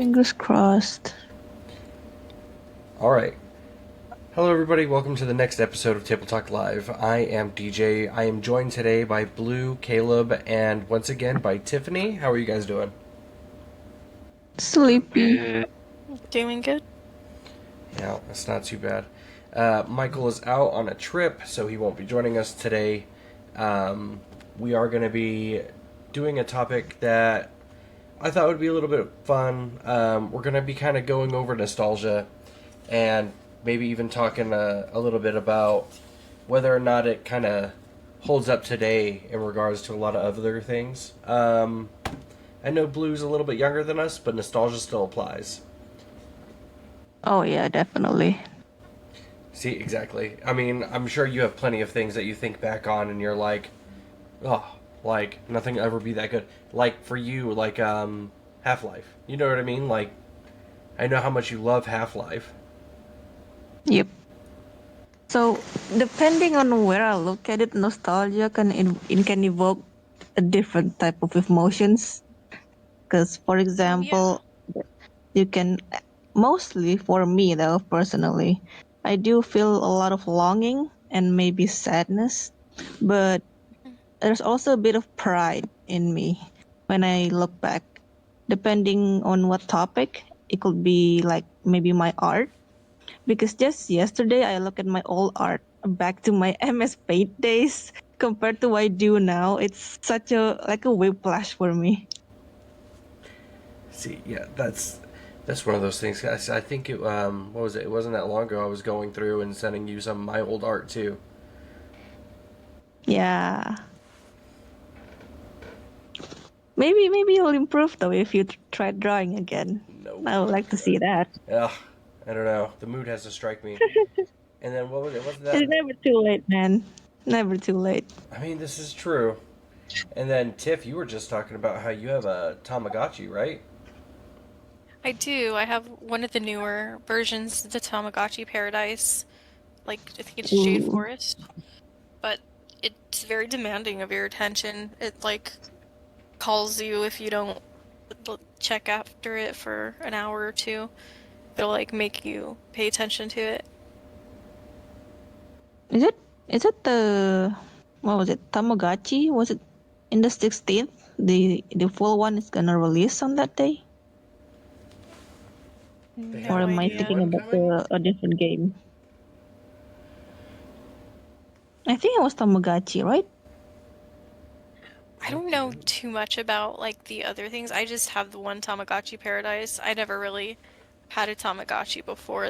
Fingers crossed. All right. Hello, everybody. Welcome to the next episode of Table Talk Live. I am DJ. I am joined today by Blue, Caleb, and once again by Tiffany. How are you guys doing? Sleepy. Good. Doing good. Yeah, that's not too bad. Michael is out on a trip, so he won't be joining us today. We are going to be doing a topic that I thought would be a little bit fun. We're going to be kind of going over nostalgia and maybe even talking a little bit about whether or not it kind of holds up today in regards to a lot of other things. I know Blue's a little bit younger than us, but nostalgia still applies. Oh yeah, definitely. See, exactly. I mean, I'm sure you have plenty of things that you think back on and you're like, oh, like, nothing will ever be that good. Like, for you, like, Half-Life. You know what I mean? Like, I know how much you love Half-Life. Yep. So depending on where I look at it, nostalgia it can evoke a different type of emotions. Because, for Oh yeah. example, you can mostly for me though personally, I do feel a lot of longing and maybe sadness, but there's also a bit of pride in me when I look back. Depending on what topic, it could be like maybe my art. Because just yesterday I look at my old art back to my MS Paint days compared to what I do now. It's such a whiplash for me. See, yeah, that's one of those things. I think it, what was it? It wasn't that long ago I was going through and sending you some of my old art, too. Yeah. Maybe you'll improve though if you try drawing again. No. I would like to see that. Ugh, I don't know. The mood has to strike me. And then what was it? Wasn't It's that? never too late, man. Never too late. I mean, this is true. And then Tiff, you were just talking about how you have a Tamagotchi, right? I do. I have one of the newer versions, the Tamagotchi Paradise. Like, I think it's Jade Ooh. Forest. But it's very demanding of your attention. It, like, calls you if you don't check after it for an hour or two. It'll, like, make you pay attention to it. Is it the what was it? Tamagotchi? Was it in the 16th? The full one is gonna release on that day? They Or have No a am I new idea. thinking one about coming? a different game? I think it was Tamagotchi, right? I don't know too much about, like, the other things. I just have the one Tamagotchi Paradise. I never really had a Tamagotchi before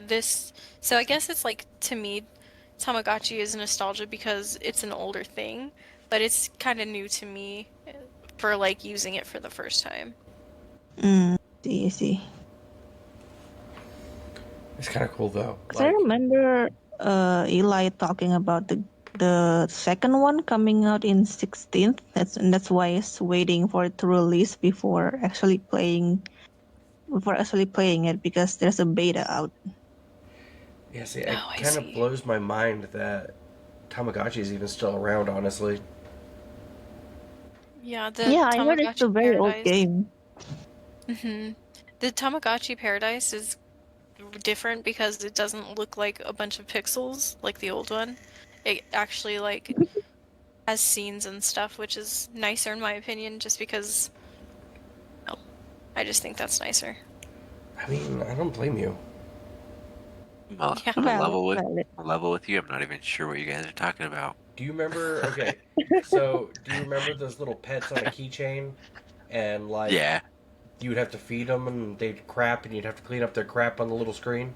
this. So I guess it's like, to me, Tamagotchi is nostalgia because it's an older thing, but it's kind of new to me for like using it for the first time. See. It's kind of cool though. Because I Like, remember Eli talking about the second one coming out in 16th. That's why he's waiting for it to release before actually playing it because there's a beta out. yeah, see, Oh, it I kind of see. blows my mind that Tamagotchi is even still around, honestly. Yeah, the Yeah, I heard it's a Tamagotchi very old Paradise. game. hmm The Tamagotchi Paradise is different because it doesn't look like a bunch of pixels like the old one. It actually like has scenes and stuff, which is nicer in my opinion, just because oh, I just think that's nicer. I mean, I don't blame you. I'm Yeah. gonna Valid, valid. level with you. I'm not even sure what you guys are talking about. Do you remember? Okay, so do you remember those little pets on a keychain? And, like, Yeah. you would have to feed them and they'd crap and you'd have to clean up their crap on the little screen?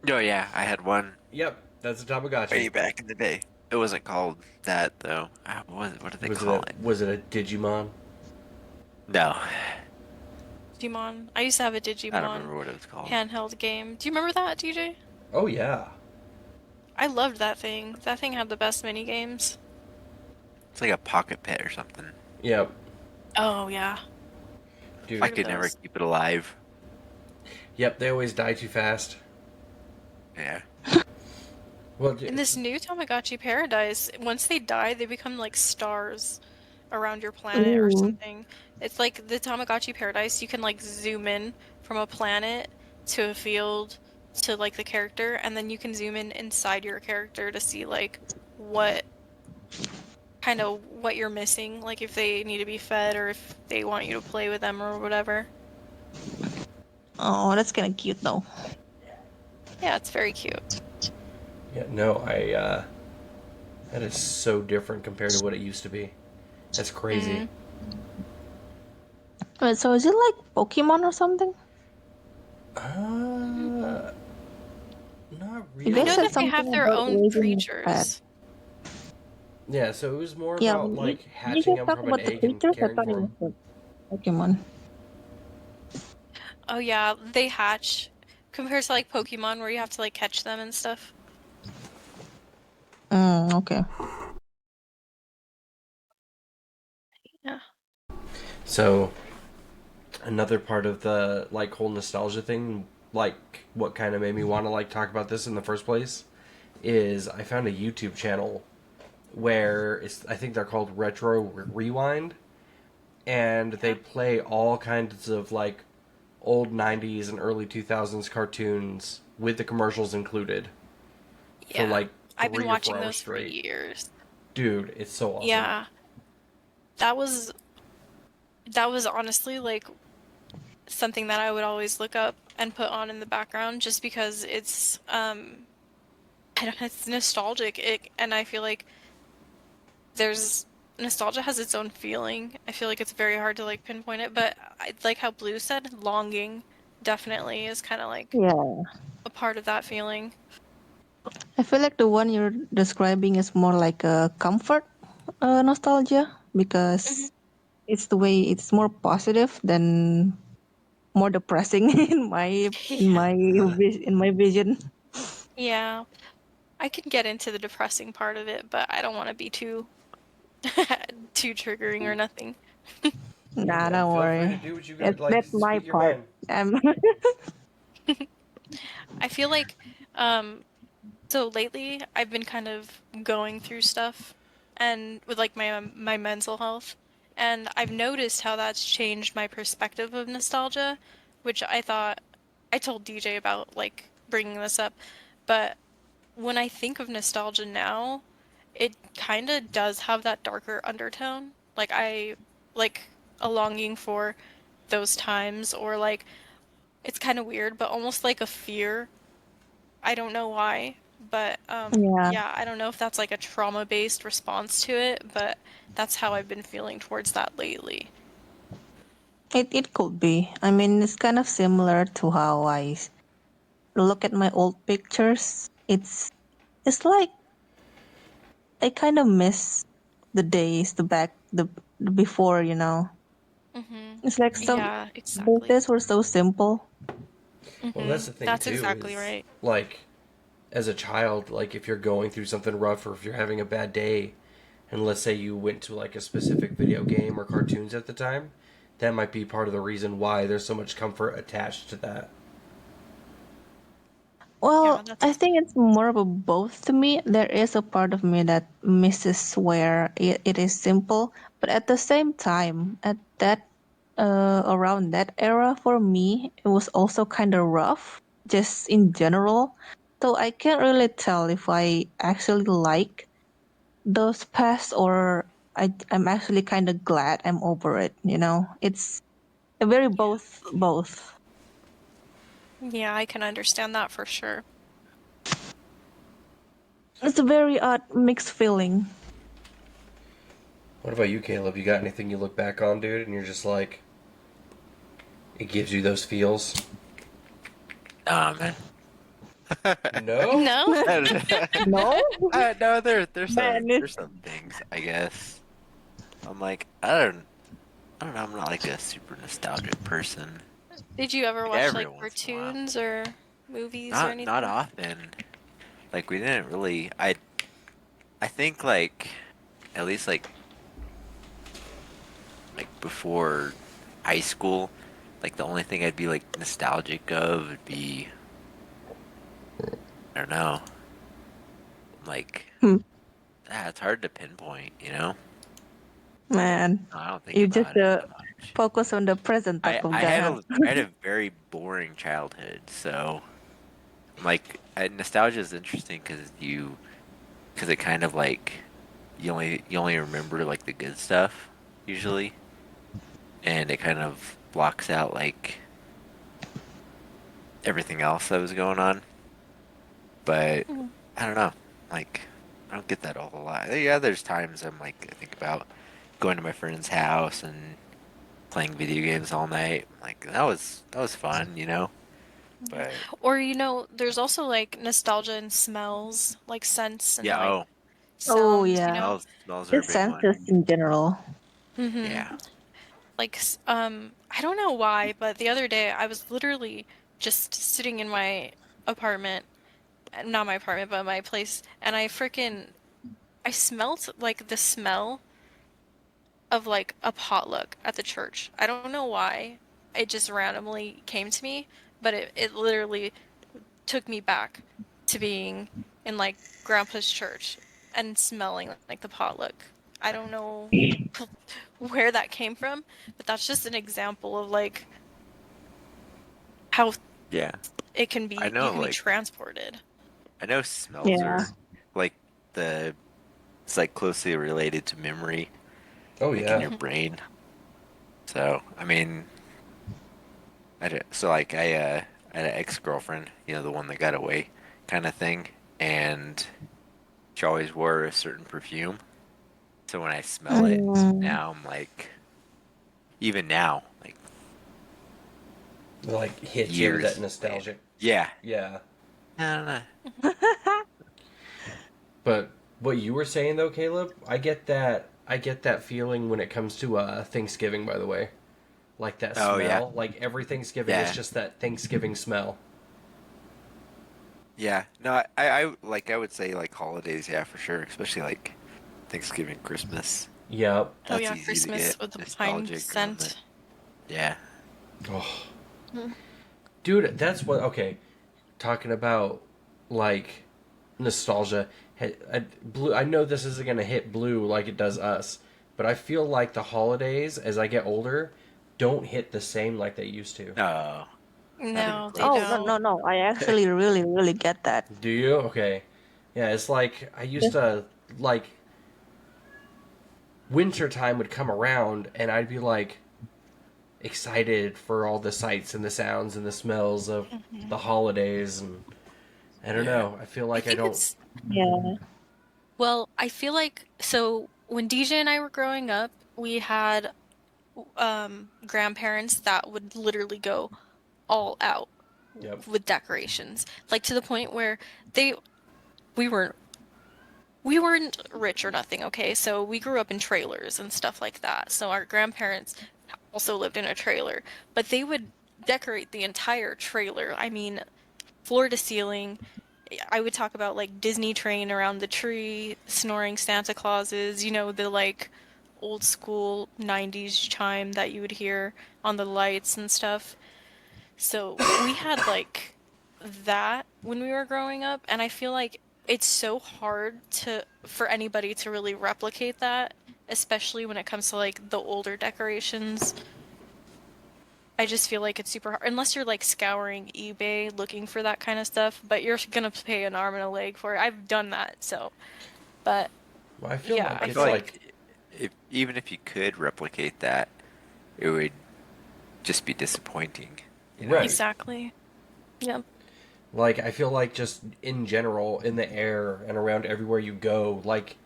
Oh yeah, I had one Yep, that's a Tamagotchi. way back in the day. It wasn't called that though. What did they Was it call a it? was it a Digimon? No, Digimon. I used to have a I don't Digimon remember what it was called. handheld game. Do you remember that, DJ? Oh yeah. I loved that thing. That thing had the best mini games. It's like a pocket pet or something. Yep. Oh yeah. Dude. I Heard of could never those. keep it alive. Yep, they always die too fast. Yeah. Well, In this new Tamagotchi Paradise, once they die, they become like stars. around your planet or Ooh. something. It's like the Tamagotchi Paradise, you can like zoom in from a planet to a field to like the character, and then you can zoom in inside your character to see like what kind of what you're missing, like if they need to be fed or if they want you to play with them or whatever. Oh, that's kind of cute though. Yeah, it's very cute. Yeah, no, that is so different compared to what it used to be. That's crazy. Mm. Wait, so is it like Pokemon or something? Uh, not You I guys know really. said that they have something their about own raising a pet. creatures. Yeah, so it was more Yeah, about like when you hatching guys them talk from an about the egg and creatures, I caring thought it for was them. the Pokemon. Oh yeah, they hatch compared to like Pokemon where you have to like catch them and stuff. Okay. Yeah. So another part of the like whole nostalgia thing, like what kind of made me want to like talk about this in the first place, is I found a YouTube channel where I think they're called Retro Rewind, and they Yeah. play all kinds of like old 90s and early 2000s cartoons with the commercials included for Yeah. like I've been 3 or 4 watching hours those for straight. years. Dude, it's so awesome. Yeah. That was that was honestly like something that I would always look up and put on in the background just because it's I don't know, it's nostalgic. And I feel like there's nostalgia has its own feeling. I feel like it's very hard to like pinpoint it, but like how Blue said, longing definitely is kind of like Yeah. a part of that feeling. I feel like the one you're describing is more like a comfort nostalgia Hmm. because it's the way it's more positive than more depressing Yeah. in my vision. Yeah. I can get into the depressing part of it, but I don't want to be too too triggering or nothing. Hey Nah, man, don't feel free to worry. do what you got. Like, That's my speak your part. mind. Um, I feel like um so lately I've been kind of going through stuff and with like my mental health, and I've noticed how that's changed my perspective of nostalgia, which I thought I told DJ about like bringing this up, but when I think of nostalgia now, it kind of does have that darker undertone. Like I like a longing for those times, or like it's kind of weird, but almost like a fear. I don't know why, but yeah, yeah, I don't know if that's like a trauma-based response to it, but that's how I've been feeling towards that lately. it could be. I mean, it's kind of similar to how look at my old pictures. It's like I kind of miss the days, the before, you know. Mm-hmm. It's like Yeah, those exactly. days were so simple. Well, Mm-hmm. that's the thing That's too. exactly Is right. like as a child, like if you're going through something rough or if you're having a bad day, and let's say you went to like a specific video game or cartoons at the time, that might be part of the reason why there's so much comfort attached to that. Yeah, Well, I that's think it's more of a both to me. There is a part of me that misses where it is simple, but at the same time, at that around that era for me, it was also kind of rough, just in general. So I can't really tell if I actually like those past or I'm actually kind of glad I'm over it. You know, it's a very both. yeah, I can understand that for sure. It's a very odd mixed feeling. What about you, Caleb? You got anything you look back on, dude, and you're just like, it gives you those feels? Oh man. No? No? No, No, there's man. some things, I guess. I'm like, I don't know, I'm not like a super nostalgic person. Did you ever Like watch every like once in a while. cartoons or movies or Not anything? often. Like we didn't really I think like at least like before high school, like the only thing I'd be like nostalgic of would be I don't know, like Hmm. it's hard to pinpoint, you know? Man, I don't think you just about it that much. focus on the present type of I guy, had huh? a very boring childhood, so like nostalgia is interesting because it kind of like you only remember like the good stuff usually, and it kind of blocks out like everything else that was going on. But Mm. I don't know, like I don't get that a whole lot. Yeah, there's times I think about going to my friend's house and playing video games all night. Like that was fun, you know. Yeah. But Or there's also like nostalgia in smells, like scents and yeah, like oh, Oh sounds, yeah, smells are a just big one. senses in general. hmm Yeah, Like I don't know why, but the other day I was literally just sitting in my apartment, not my apartment, but my place, and I smelt like the smell of like a potluck at the church. I don't know why. It just randomly came to me, but it literally took me back to being in like grandpa's church and smelling like the potluck. I don't know where that came from, but that's just an example of like how yeah. it can I be you know, can be like transported. I know smells Yeah. are like the it's like closely related to memory, Oh like in yeah. your brain. So I mean, so like I had an ex-girlfriend, you know, the one that got away, kind of thing, and she always wore a certain perfume. So when I smell it Mm. now, I'm like, even now, like It, like hits you that years later, nostalgic. yeah, Yeah. I don't know. But what you were saying though, Caleb, I get that. I get that feeling when it comes to Thanksgiving. By the way, like that Oh yeah, smell. Like every Thanksgiving, it's yeah, just that Thanksgiving smell. yeah. No, I would say like holidays, yeah, for sure, especially like Thanksgiving, Christmas. Yep. Oh That's yeah, easy to Christmas get with the pine nostalgic on the. scent. Yeah. Oh, Mm. dude, that's what. Okay, talking about like nostalgia. Blue. I know this isn't gonna hit Blue like it does us, but I feel like the holidays as I get older don't hit the same like they used to. No, not even No, they Oh close. no don't. no no! I actually really get that. Do you? Okay. Yeah, it's like I used to like winter time would come around and I'd be like excited for all the sights and the sounds and the smells of Mhm. the holidays and I don't Yeah. know. I feel I like I think don't. it's Yeah. well, I feel like so when DJ and I were growing up, we had grandparents that would literally go all out Yep. with decorations. Like to the point where they we weren't we weren't rich or nothing, okay? So we grew up in trailers and stuff like that. So our grandparents also lived in a trailer, but they would decorate the entire trailer. I mean, floor to ceiling. I would talk about like Disney train around the tree, snoring Santa Clauses, the like old school 90s chime that you would hear on the lights and stuff. So we had like that when we were growing up, and I feel like it's so hard for anybody to really replicate that, especially when it comes to like the older decorations. I just feel like it's super hard unless you're like scouring eBay looking for that kind of stuff, but you're gonna pay an arm and a leg for it. I've done that, so but Well, I feel yeah, like I I feel it's feel like like like if even if you could replicate that, it would just be disappointing, you know? right. exactly. Yep. Like I feel like just in general in the air and around everywhere you go, like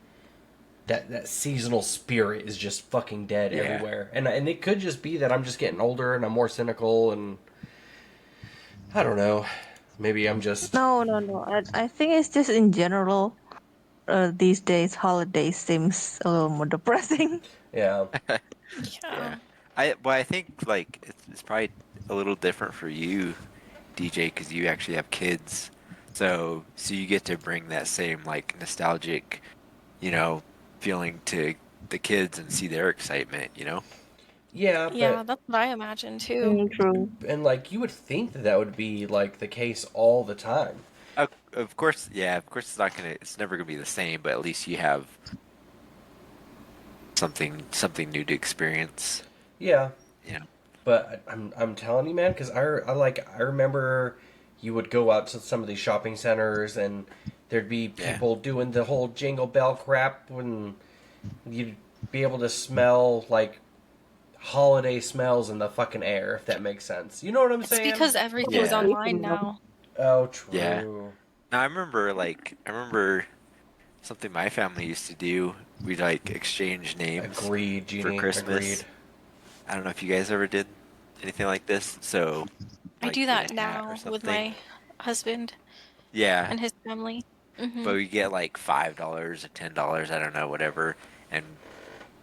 that seasonal spirit is just fucking dead Yeah. everywhere. And it could just be that I'm just getting older and I'm more cynical and I don't know. Maybe I'm just No no no. I think it's just in general. These days, holidays seems a little more depressing. yeah. Yeah. Yeah. I think like it's probably a little different for you, DJ, because you actually have kids. So you get to bring that same like nostalgic, you know, feeling to the kids and see their excitement, you know? Yeah, Yeah, but that's what I imagine too. Mm, true. and like you would think that that would be like the case all the time. Of course, yeah, of course it's never gonna be the same, but at least you have something new to experience. Yeah, Yeah. but I'm telling you, man, because I remember you would go out to some of these shopping centers and there'd be Yeah. people doing the whole jingle bell crap when you'd be able to smell like holiday smells in the fucking air, if that makes sense. You know what I'm It's saying? because everything's Yeah. online now. Oh, Yeah. true. Now I remember something my family used to do. We'd like exchange names Agreed, for Jeannie. Christmas. Agreed. I don't know if you guys ever did anything like this. So, I like do get that a hat or now with something. my husband Yeah, and his family. but we get like $5 or $10, I don't know, whatever, and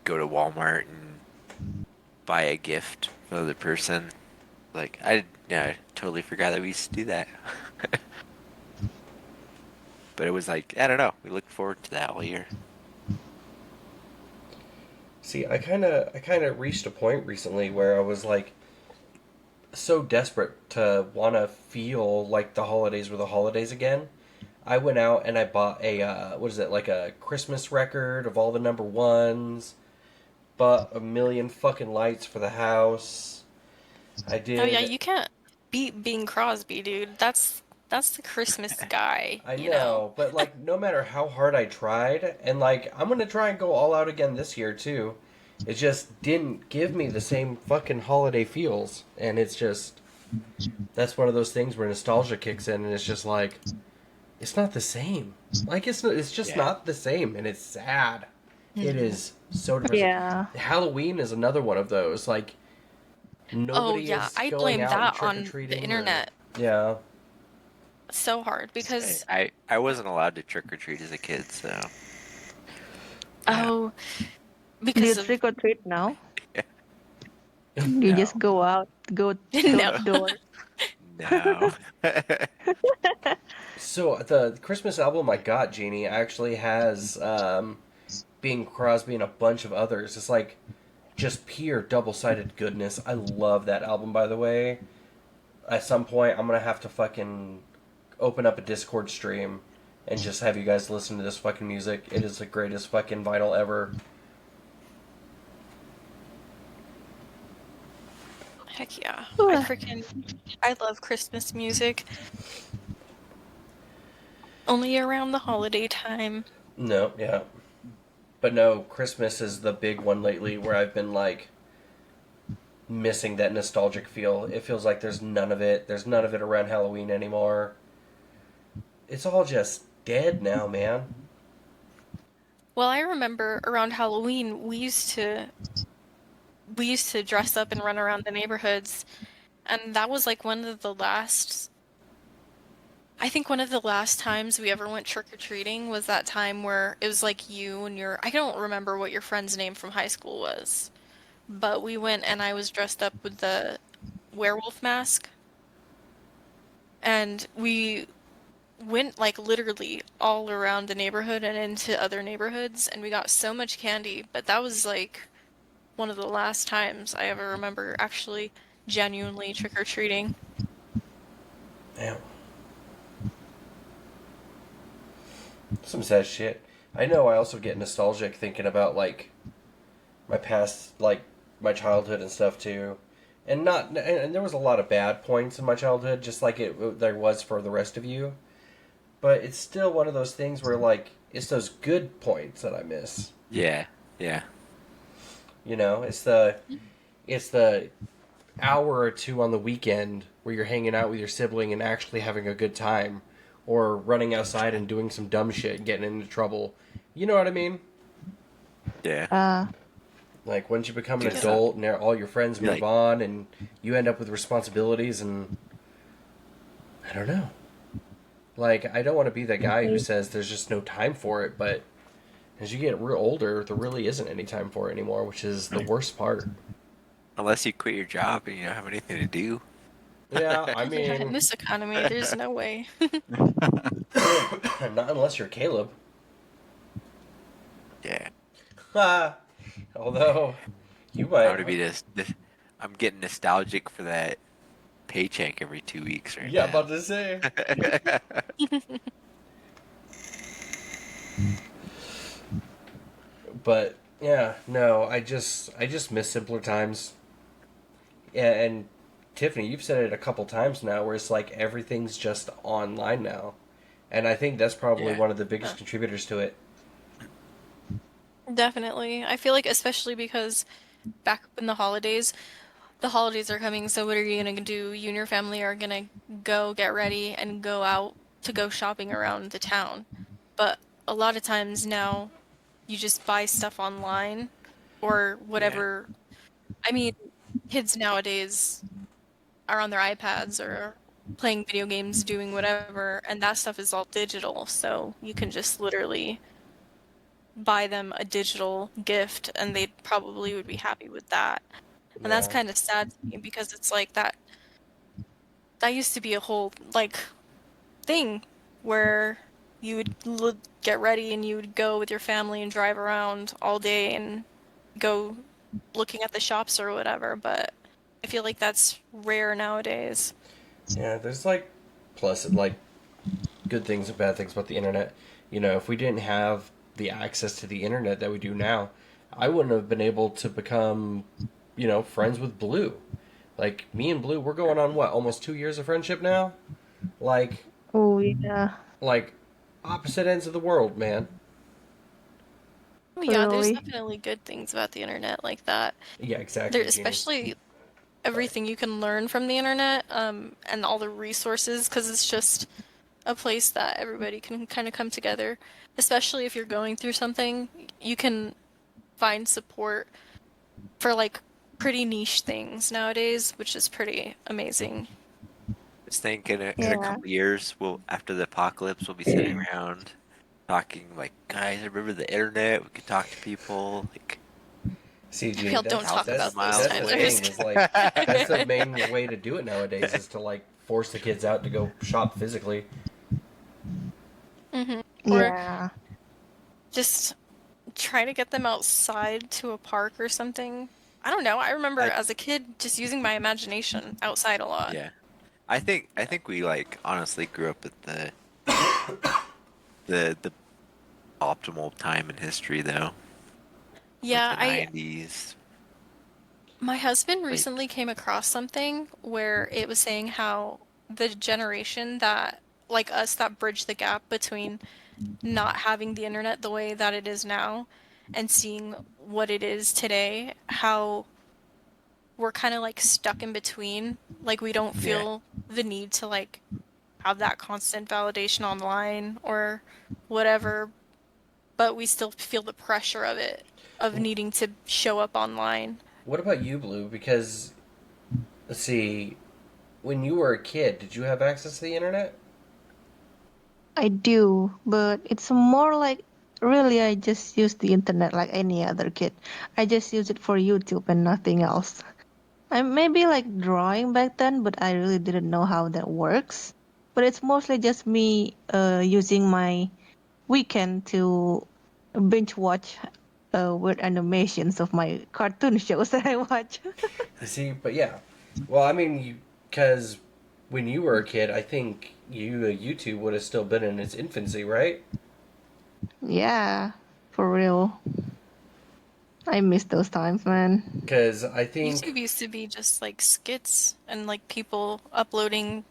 go to Walmart and buy a gift for the person. Like I totally forgot that we used to do that. But it was like I don't know. We look forward to that all year. See, I kind of reached a point recently where I was like so desperate to want to feel like the holidays were the holidays again. I went out and I bought a what is it, like a Christmas record of all the number ones. Bought a million fucking lights for the house. I Oh yeah, did. you can't beat Bing Crosby, dude. That's the Christmas guy, I you know. know, but like no matter how hard I tried, and like I'm gonna try and go all out again this year too. It just didn't give me the same fucking holiday feels, and it's just that's one of those things where nostalgia kicks in, and it's just like it's not the same. Like it's just Yeah. not the same, and it's sad. It is so depressing. Yeah. Halloween is another one of those. Like Oh nobody yeah, is I going blame out and that trick or on the treating, or internet yeah. so hard I, because I I wasn't allowed to trick or treat as a kid, so yeah. oh, Do you because of trick or treat now? You just No. go out, go door no. to door. No. So the Christmas album I got, Jeannie, actually has Bing Crosby and a bunch of others. It's like just pure double-sided goodness. I love that album, by the way. At some point, I'm gonna have to fucking open up a Discord stream and just have you guys listen to this fucking music. It is the greatest fucking vinyl ever. Heck yeah. Ugh. I love Christmas music. Only around the holiday time. No, yeah. But no, Christmas is the big one lately where I've been like missing that nostalgic feel. It feels like there's none of it. There's none of it around Halloween anymore. It's all just dead now, man. Well, I remember around Halloween we used to dress up and run around the neighborhoods, and that was like one of the last I think one of the last times we ever went trick-or-treating was that time where it was like you and your I don't remember what your friend's name from high school was, but we went and I was dressed up with the werewolf mask, and we went like literally all around the neighborhood and into other neighborhoods, and we got so much candy, but that was like one of the last times I ever remember actually genuinely trick-or-treating. Damn. Some sad shit. I know I also get nostalgic thinking about like my past, like my childhood and stuff too. And not and there was a lot of bad points in my childhood just like it there was for the rest of you. But it's still one of those things where like it's those good points that I miss. Yeah. Yeah. You know, it's the hour or two on the weekend where you're hanging out with your sibling and actually having a good time, or running outside and doing some dumb shit and getting into trouble. You know what I mean? Yeah. Uh, Like once you become an Good stuff. adult and all your friends You're move like, on and you end up with responsibilities, and I don't know. Like I don't want to be the guy who says there's just no time for it, but as you get real older, there really isn't any time for it anymore, which is the worst part. unless you quit your job and you don't have anything to do. Yeah, I Yeah, in mean, this economy, there's no way. not unless you're Caleb. Yeah. Although you I'm might. gonna be I'm getting nostalgic for that paycheck every 2 weeks right Yeah, now. about to say. But Yeah, no, I just miss simpler times. Yeah, and Tiffany, you've said it a couple times now, where it's like everything's just online now, and I think that's probably Yeah. one of the Uh, biggest contributors to it. Definitely. I feel like especially because back in the holidays are coming, so what are you gonna do? You and your family are gonna go get ready and go out to go shopping around the town. But a lot of times now you just buy stuff online or Yeah. whatever. I mean, kids nowadays are on their iPads or playing video games, doing whatever, and that stuff is all digital, so you can just literally buy them a digital gift and they probably would be happy with that. And that's Yeah, kind of sad to me because it's like that used to be a whole like thing where you would get ready and you would go with your family and drive around all day and go looking at the shops or whatever, but I feel like that's rare nowadays. yeah. There's like like good things and bad things about the internet. If we didn't have the access to the internet that we do now, I wouldn't have been able to become, friends with Blue. Like me and Blue, we're going on what, almost 2 years of friendship now. Like, Oh yeah, like opposite ends of the world, man. Oh yeah, there's really. definitely good things about the internet like that. Yeah, There, exactly, Jeannie. especially Sorry. everything you can learn from the internet, and all the resources, because it's just a place that everybody can kind of come together. Especially if you're going through something, you can find support for like pretty niche things nowadays, which is pretty amazing. Just think in a Yeah. couple years, we'll after the apocalypse, we'll be sitting around talking like, guys, remember the internet? We could talk to people like See, Jeannie, Y'all don't that's talk thousands of that's about those miles that's the times. I'm away. thing. just Is like that's the kidding. main way to do it nowadays. Is to like force the kids out to go shop physically. hmm Or Yeah. just try to get them outside to a park or something. I don't know. I remember I as a kid just using my imagination outside a lot. Yeah. I think we like honestly grew up at the optimal time in history though. Like Yeah, the I 90s. my husband Like recently came across something where it was saying how the generation that like us that bridge the gap between not having the internet the way that it is now and seeing what it is today, how we're kind of like stuck in between. Like we don't yeah. feel the need to like have that constant validation online or whatever, but we still feel the pressure of it, of needing to show up online. What about you, Blue? Because let's see, when you were a kid, did you have access to the internet? I do, but it's more like really I just use the internet like any other kid. I just use it for YouTube and nothing else. I maybe like drawing back then, but I really didn't know how that works. But it's mostly just me using my weekend to binge watch weird animations of my cartoon shows that I watch. See, but yeah. Well, I mean, because when you were a kid, I think YouTube would have still been in its infancy, right? Yeah, for real. I miss those times, man. Because I YouTube think, used to be just like skits and like people uploading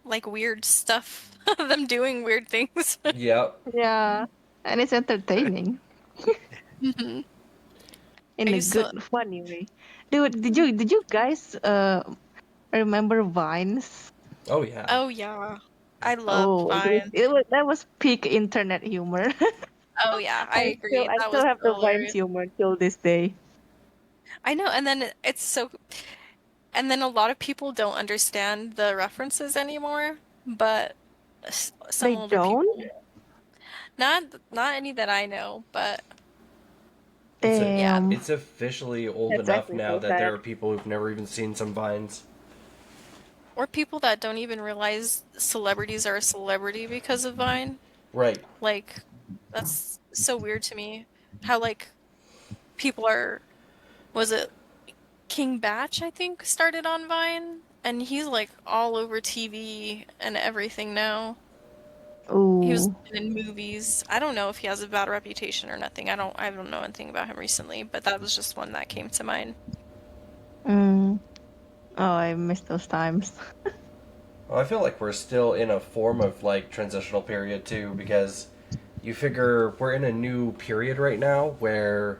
like weird stuff, them doing weird things. yeah. Yeah, and it's entertaining hmm I in a used good, to, funny way. Dude, did you guys remember Vines? Oh yeah. oh yeah, I loved Oh, Vine. that was peak internet humor. Oh yeah, I agree. I That still was have the Vines hilarious. humor till this day. I know, and then it's so, and then a lot of people don't understand the references anymore, but some They older don't? people, not any that I know, but It's a yeah. Damn. it's officially old That's enough actually now so that there sad. are people who've never even seen some vines. Or people that don't even realize celebrities are a celebrity because of Vine. Right. Like, that's so weird to me. How, like, people are, was it King Batch, I think, started on Vine? And he's, like, all over TV and everything now. He was Ooh. in movies. I don't know if he has a bad reputation or nothing. I don't know anything about him recently, but that was just one that came to mind. Mm. Oh, I miss those times. Well, I feel like we're still in a form of like transitional period too, because you figure we're in a new period right now where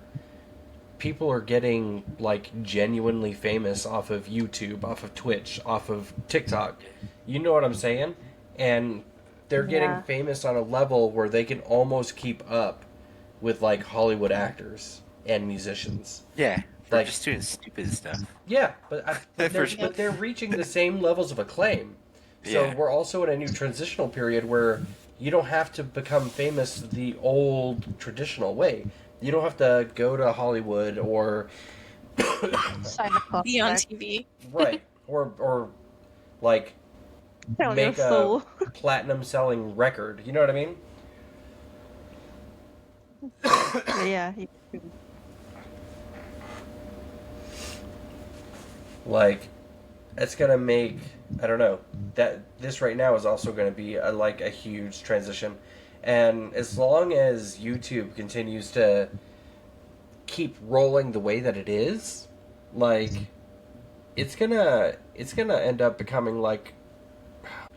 people are getting like genuinely famous off of YouTube, off of Twitch, off of TikTok. You know what I'm saying? And they're getting Yeah. famous on a level where they can almost keep up with like Hollywood actors and musicians. Yeah, for Like, just doing stupid stuff. yeah, For sure. Yep. they're reaching the same levels of acclaim. So Yeah. we're also in a new transitional period where you don't have to become famous the old traditional way. You don't have to go to Hollywood or Sign a Be on contract. TV. right or like Sell your make a soul. platinum selling record. You know what I mean? Yeah. Like it's gonna make I don't know that this right now is also going to be like a huge transition, and as long as YouTube continues to keep rolling the way that it is, like it's gonna end up becoming like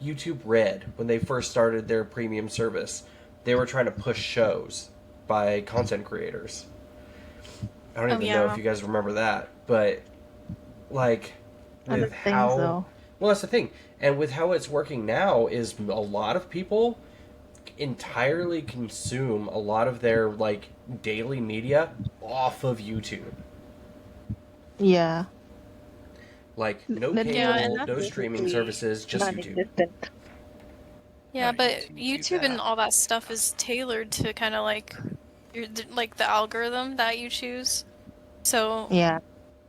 YouTube Red when they first started their premium service. They were trying to push shows by content creators. I don't Oh even know if yeah. you guys remember that, but like I with don't think how so. well that's the thing, and with how it's working now is a lot of people entirely consume a lot of their like daily media off of YouTube. Yeah. Like no Yeah, Netflix and cable, is no that's streaming basically services, just YouTube. non-existent. yeah, Oh, but YouTube too YouTube and bad. all that stuff is tailored to kind of like like the algorithm that you choose. So Yeah.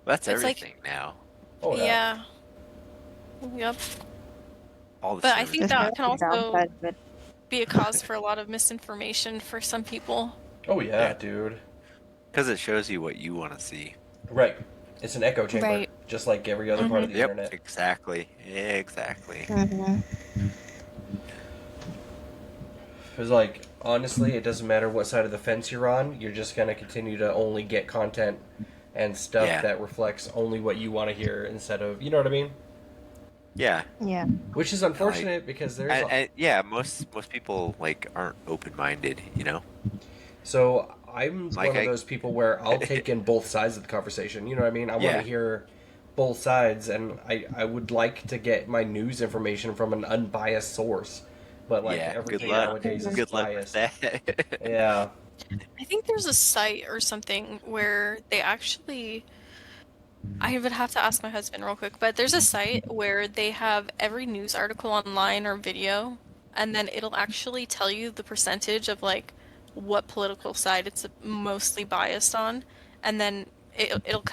That's it's like, everything now. Oh yeah, yeah, yep. All the But I think Just services. that that's can the also downside of it. be a cause for a lot of misinformation for some people. oh yeah, Yeah, dude. because it shows you what you want to see. Right, it's an echo chamber, Right. just like every other part Hmm. of the Yep, internet. exactly. Exactly. Mm-hmm. Because like honestly, it doesn't matter what side of the fence you're on. You're just gonna continue to only get content and stuff Yeah. that reflects only what you want to hear instead of you know what I mean. Yeah. Yeah. Which is And like unfortunate because there's a, and yeah, most people like aren't open-minded, you know? so I'm Like one of those people where I'll take in both sides of the conversation. You know what I mean? I want to yeah. hear both sides, and I would like to get my news information from an unbiased source. But like Yeah. Good everything luck. nowadays is Good luck with biased. that. Yeah. I think there's a site or something where they actually, I would have to ask my husband real quick, but there's a site where they have every news article online or video, and then it'll actually tell you the percentage of like what political side it's mostly biased on, and then it'll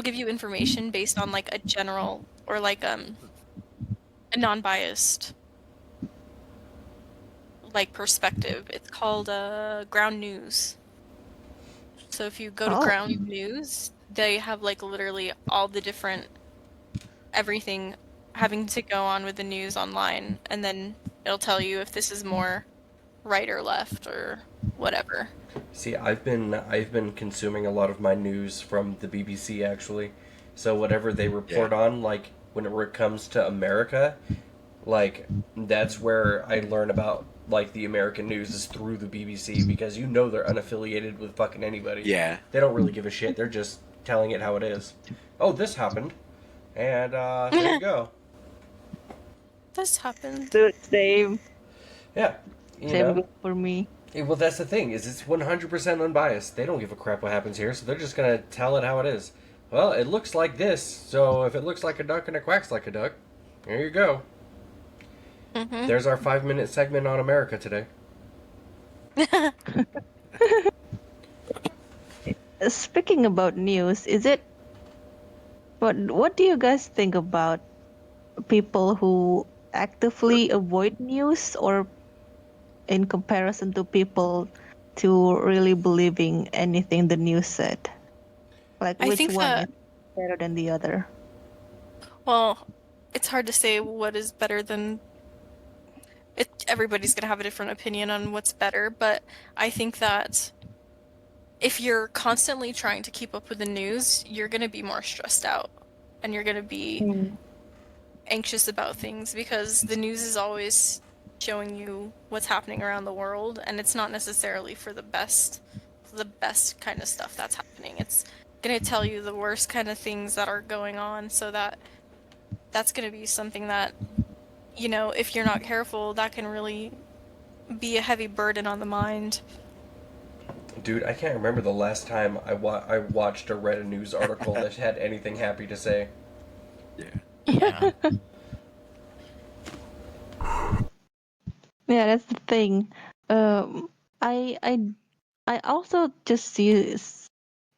give you information based on like a general or like a non-biased like perspective. It's called ground news. So if you go to Oh. ground news, they have like literally all the different everything having to go on with the news online, and then it'll tell you if this is more right or left or whatever. See, I've been consuming a lot of my news from the BBC actually. So whatever they Yeah. report on, like whenever it comes to America, like that's where I learn about like the American news is through the BBC because you know they're unaffiliated with fucking anybody. Yeah. They don't really give a shit. They're just telling it how it is. Oh, this happened, and there you go. This happened. So same. Yeah, you Same know. goes for me. Well, that's the thing is it's 100% unbiased. They don't give a crap what happens here, so they're just gonna tell it how it is. Well, it looks like this, so if it looks like a duck and it quacks like a duck, there you go. Hmm. There's our 5 minute segment on America today. Speaking about news, is it what do you guys think about people who actively avoid news or in comparison to people to really believing anything the news said? Like I which think one is that, better than the other? well, it's hard to say what is better than everybody's gonna have a different opinion on what's better, but I think that if you're constantly trying to keep up with the news, you're gonna be more stressed out and you're gonna be Mm. anxious about things because the news is always showing you what's happening around the world and it's not necessarily for the best kind of stuff that's happening. It's gonna tell you the worst kind of things that are going on so that's gonna be something that, if you're not careful, that can really be a heavy burden on the mind. Dude, I can't remember the last time I watched or read a news article that had anything happy to say. Yeah. Yeah. Yeah, that's the thing. Um, I I I also just see.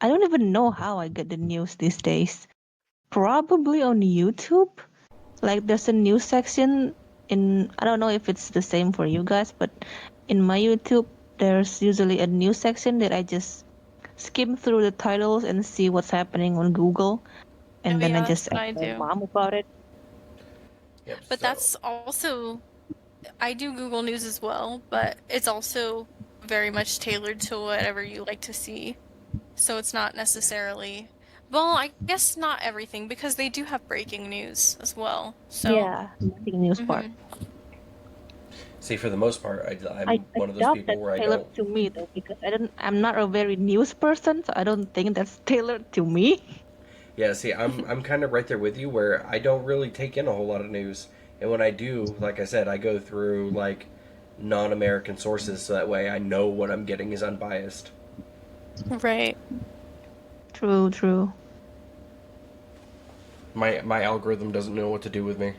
I don't even know how I get the news these days. Probably on YouTube. Like there's a news section in. I don't know if it's the same for you guys, but in my YouTube, there's usually a news section that I just skim through the titles and see what's happening on Google, Oh and then I yeah, that's just what ask I my do. mom about it. Yep. But So that's also, I do Google News as well, but it's also very much tailored to whatever you like to see. So it's not necessarily, well, I guess not everything because they do have breaking news as well. So, Yeah, breaking news part. mhm. see, for the most part, I, I'm I one of those doubt people that's where I tailored don't. to me though because I'm not a very news person, so I don't think that's tailored to me. Yeah, see, I'm kind of right there with you where I don't really take in a whole lot of news, and when I do, like I said, I go through like non-American sources, so that way I know what I'm getting is unbiased. Right. True, true. My algorithm doesn't know what to do with me.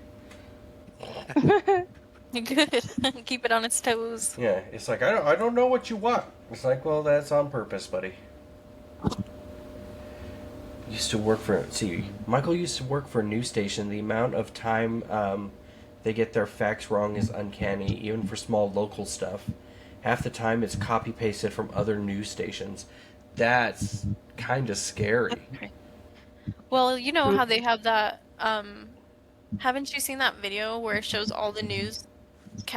Good. Keep it on its toes. Yeah, it's like I don't know what you want. It's like, well, that's on purpose, buddy. Used to work for see Michael used to work for a news station. The amount of time they get their facts wrong is uncanny, even for small local stuff. Half the time it's copy pasted from other news stations. That's kind of scary. Okay. Well, you know True. how they have that, haven't you seen that video where it shows all the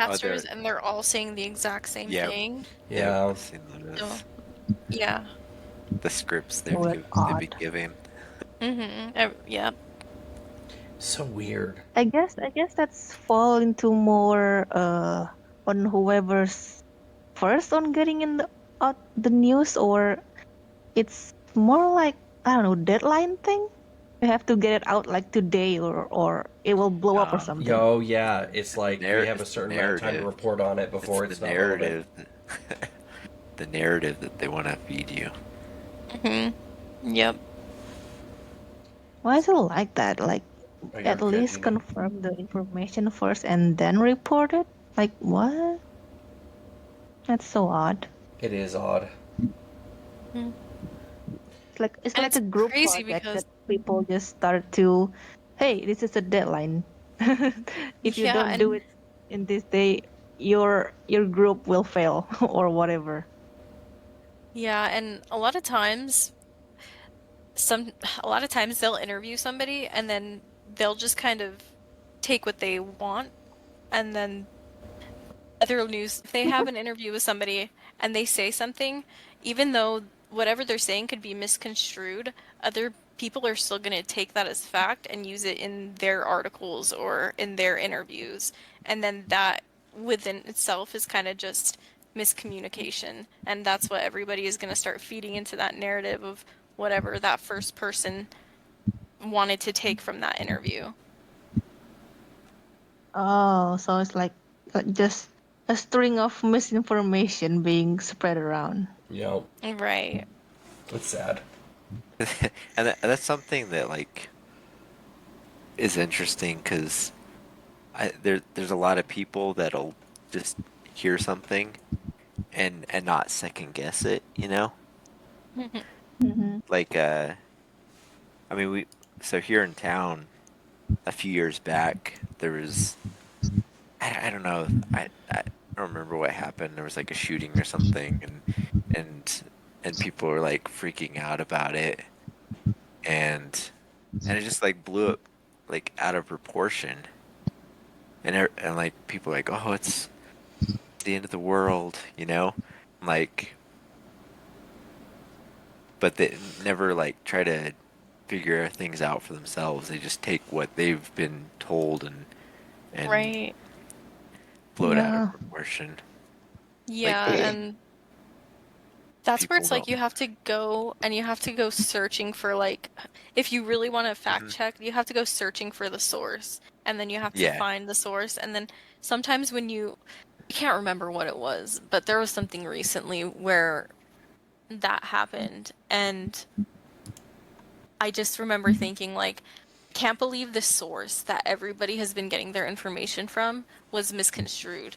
Oh, newscasters and they're all saying the exact same yep, thing? yep. Yeah, I've seen So, those. yeah. The scripts Oh, that's they've been odd. giving. Yeah. so weird. I guess that's fall into more on whoever's first on getting in the out the news, or it's more like I don't know deadline thing. You have to get it out like today, or it will blow up or something. Yo, yeah, it's like you have a It's the certain amount of time to narrative. report on it It's before the it's not relevant. narrative. The narrative that they want to feed you. Yep. Why is it like that? Like Oh, you're at good, least confirm the information first and then report it. Like what? That's so odd. It is odd. Mm. It's like And a it's group crazy project because, that people just start to, hey, this is a deadline. If you yeah, don't do and it in this day, your group will fail or whatever. yeah, and some a lot of times they'll interview somebody and then they'll just kind of take what they want and then other news, if they have an interview with somebody and they say something, even though whatever they're saying could be misconstrued, other people are still going to take that as fact and use it in their articles or in their interviews. And then that within itself is kind of just miscommunication. And that's what everybody is going to start feeding into that narrative of whatever that first person wanted to take from that interview. Oh, so it's like just a string of misinformation being spread around. Yep, Right. it's sad. That's something that like is interesting because there's a lot of people that'll just hear something and not second guess it, you know? Mm-hmm. Like I mean we so here in town a few years back there was I don't know I don't remember what happened. There was like a shooting or something and and people were like freaking out about it and and it just like blew up like out of proportion and like people were like oh the end of the world, you know? Like, but they never like try to figure things out for themselves. They just take what they've been told and Right. blow it out of Yeah. proportion. Like Yeah, and that's where people it's like don't. you have to go and you have to go searching for like if you really want to fact Hmm. check, you have to go searching for the source and then you have to Yeah, find the source and then sometimes when I can't remember what it was, but there was something recently where that happened and I just remember thinking like can't believe the source that everybody has been getting their information from was misconstrued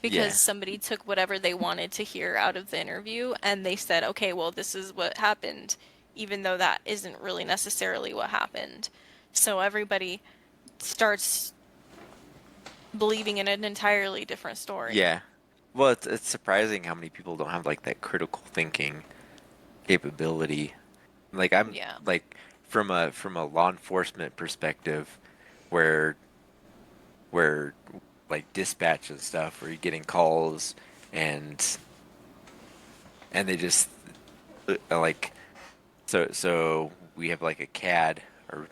because yeah, somebody took whatever they wanted to hear out of the interview and they said, okay, well, this is what happened, even though that isn't really necessarily what happened. So everybody starts believing in an entirely different story. yeah. Well, it's surprising how many people don't have like that critical thinking capability. Like I'm Yeah. like from a law enforcement perspective, where where like dispatch and stuff, where you're getting calls and and they just like so we have like a CAD or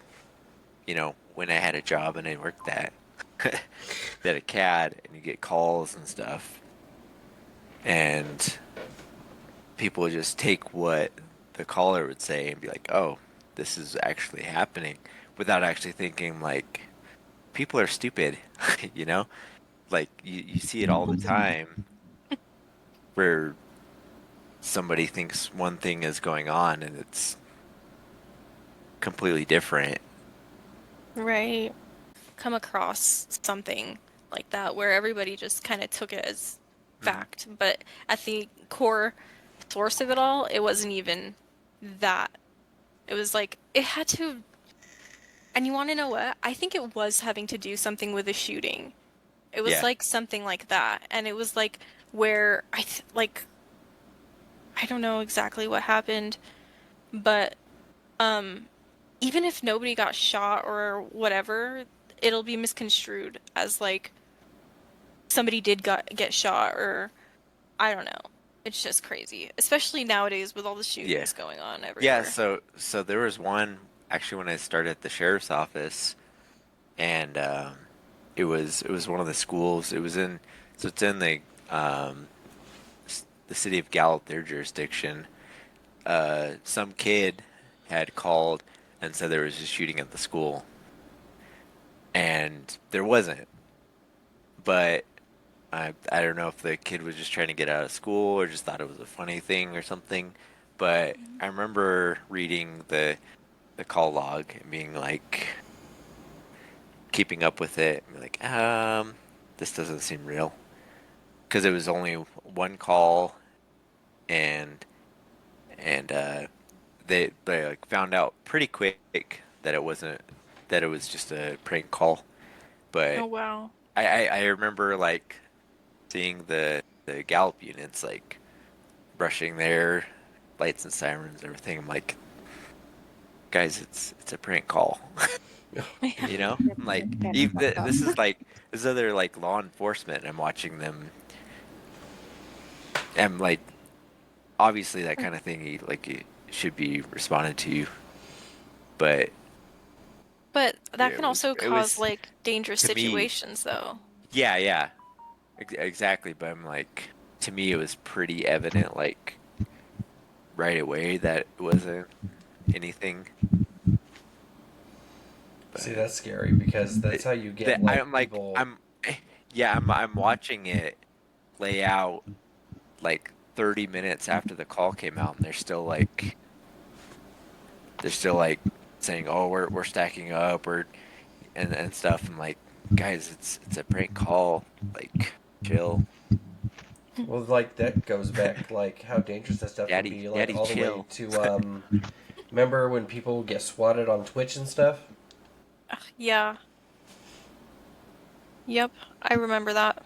when I had a job and I worked that they had a CAD and you get calls and stuff and people would just take what the caller would say and be like, oh, this is actually happening without actually thinking like people are stupid, you know? Like you see it all the time where somebody thinks one thing is going on and it's completely different. Right. Come across something like that where everybody just kind of took it as Mhm. fact, but at the core source of it all, it wasn't even that. It was like it had to, and you want to know what? I think it was having to do something with a shooting. It was Yeah. like something like that, and it was like where like I don't know exactly what happened, but um even if nobody got shot or whatever, it'll be misconstrued as like somebody did get shot or I don't know. It's just crazy, especially nowadays with all the Yeah. shootings going on Yeah, everywhere. so there was one actually when I started at the sheriff's office and it was one of the schools. It was in so it's in um the city of Gallup, their jurisdiction. Some kid had called and said there was a shooting at the school, and there wasn't. But I don't know if the kid was just trying to get out of school or just thought it was a funny thing or something. But I remember reading the call log and being like keeping up with it, and be like, this doesn't seem real because it was only one call and and they like found out pretty quick that it wasn't that it was just a prank call. Oh But wow. I remember like seeing the Gallup units like brushing their lights and sirens and everything. I'm like, guys, it's a prank call. You know, like this is other like law enforcement. I'm watching them. I'm like, obviously that kind of thing. Like it should be responded to, but But that it can was also it cause was like dangerous to me, situations though. yeah, yeah, exactly. But I'm like, to me, it was pretty evident, like right away that it wasn't anything. See, But that's scary because that's how you get like I'm like, people. yeah, I'm watching it play out like 30 minutes after the call came out, and they're still like saying, "Oh, we're stacking up," or and stuff. I'm like, guys, it's a prank call. Like, chill, Well, like that goes back like how dangerous that stuff can be, like daddy, all the way chill. to remember when people get swatted on Twitch and stuff? Yeah. Yep. I remember that.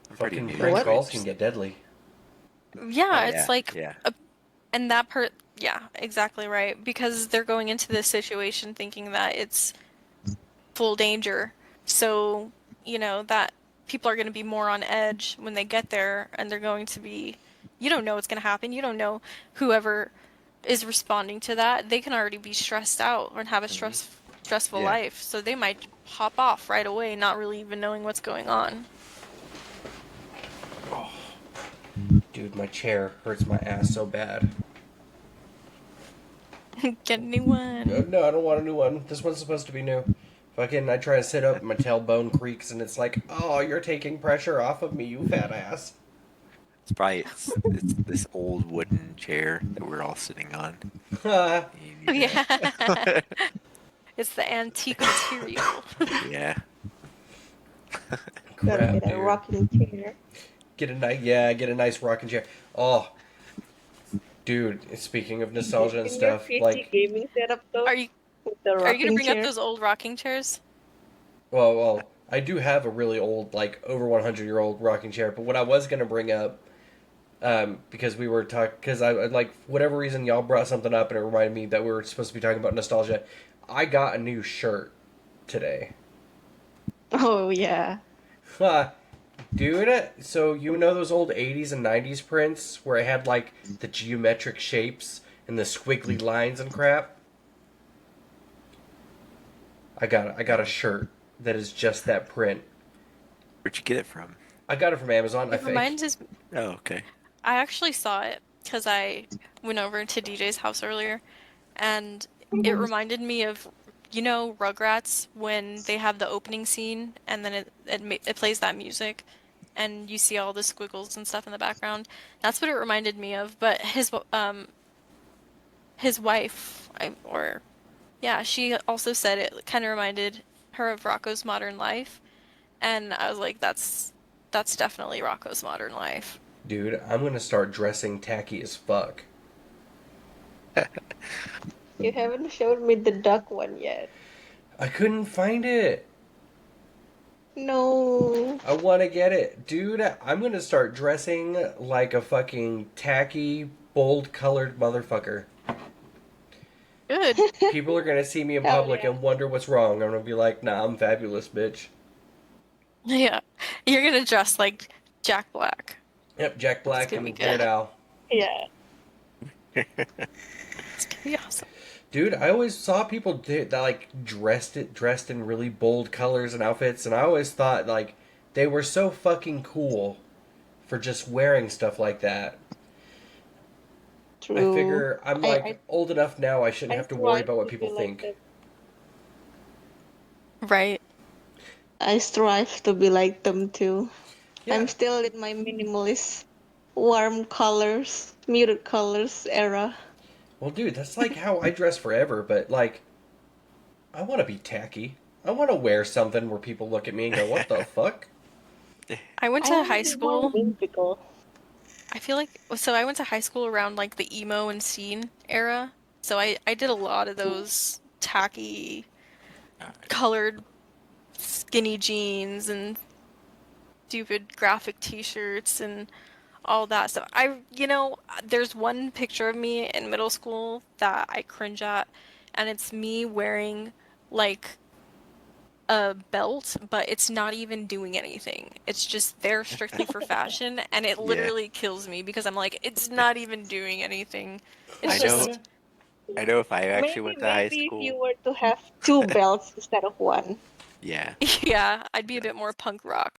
I'm pretty Fucking new to prank What? calls can Twitch. get deadly. Oh Yeah, it's yeah, like yeah, a, and that part yeah, exactly right because they're going into this situation thinking that it's full danger. So, that people are going to be more on edge when they get there, and they're going to be, you don't know what's going to happen. You don't know whoever is responding to that. They can already be stressed out and have a Hmm. stressful Yeah. life, so they might hop off right away, not really even knowing what's going on. Dude, my chair hurts my ass so bad. Get a new one. No, I don't want a new one. This one's supposed to be new. Fucking, I try to sit up, and my tailbone creaks, and it's like, oh, you're taking pressure off of me, you fat ass. It's this old wooden chair that we're all sitting on. You need Yeah, to, it's the antique material. yeah. Gotta Crap, get a dude. rocking chair. Get a nice rocking chair. Oh, dude. Speaking of nostalgia and In your stuff, PC like, gaming setup though, Are you with the are you gonna rocking bring up chair. those old rocking chairs? I do have a really old, like over 100-year-old rocking chair. But what I was gonna bring up, because we were talking, because I like for whatever reason y'all brought something up, and it reminded me that we were supposed to be talking about nostalgia. I got a new shirt today. Oh yeah. Dude, so you know those old 80s and 90s prints where it had like the geometric shapes and the squiggly lines and crap? I got a No. shirt that is just that print. Where'd you get it from? I got it from Amazon, I It think. reminds us. Oh, okay. I actually saw it because I went over to DJ's house earlier, and it reminded me of, Rugrats when they have the opening scene and then it plays that music and you see all the squiggles and stuff in the background. That's what it reminded me of. But his wife, or yeah, she also said it kind of reminded her of Rocco's Modern Life, and I was like, that's definitely Rocco's Modern Life. Dude, I'm gonna start dressing tacky as fuck. You haven't showed me the duck one yet. I couldn't find it. No. I want to get it. Dude, I'm gonna start dressing like a fucking tacky, bold colored motherfucker. Good. People are gonna see me in Hell public yeah. and wonder what's wrong. I'm gonna be like, nah, I'm fabulous, bitch. Yeah, you're gonna dress like Jack Black. Yep, Jack It's Black gonna be and Weird good. Al. Yeah. It's gonna be awesome. Dude, I always saw people that like dressed in really bold colors and outfits, and I always thought like they were so fucking cool for just wearing stuff like that. I True. figure I'm I like old enough now. I shouldn't I have to worry strive about what to people be like think. them. Right. I strive to be like them too. I'm Yeah. still in my minimalist, warm colors, muted colors era. Well, dude, that's like how I dress forever. But like, I want to be tacky. I want to wear something where people look at me and go, "What the fuck?" I went I to want to high be more school. whimsical. I feel like so I went to high school around like the emo and scene era. So I did a lot of those tacky, colored, skinny jeans and stupid graphic t-shirts and all that stuff. There's one picture of me in middle school that I cringe at, and it's me wearing like a belt, but it's not even doing anything. It's just there strictly for fashion, and it Yeah. literally kills me because I'm like, it's not even doing anything. I It's know. just, I know. If I actually Maybe went to high maybe if you school, were to have two belts instead of one. yeah. yeah, I'd be a bit more punk rock.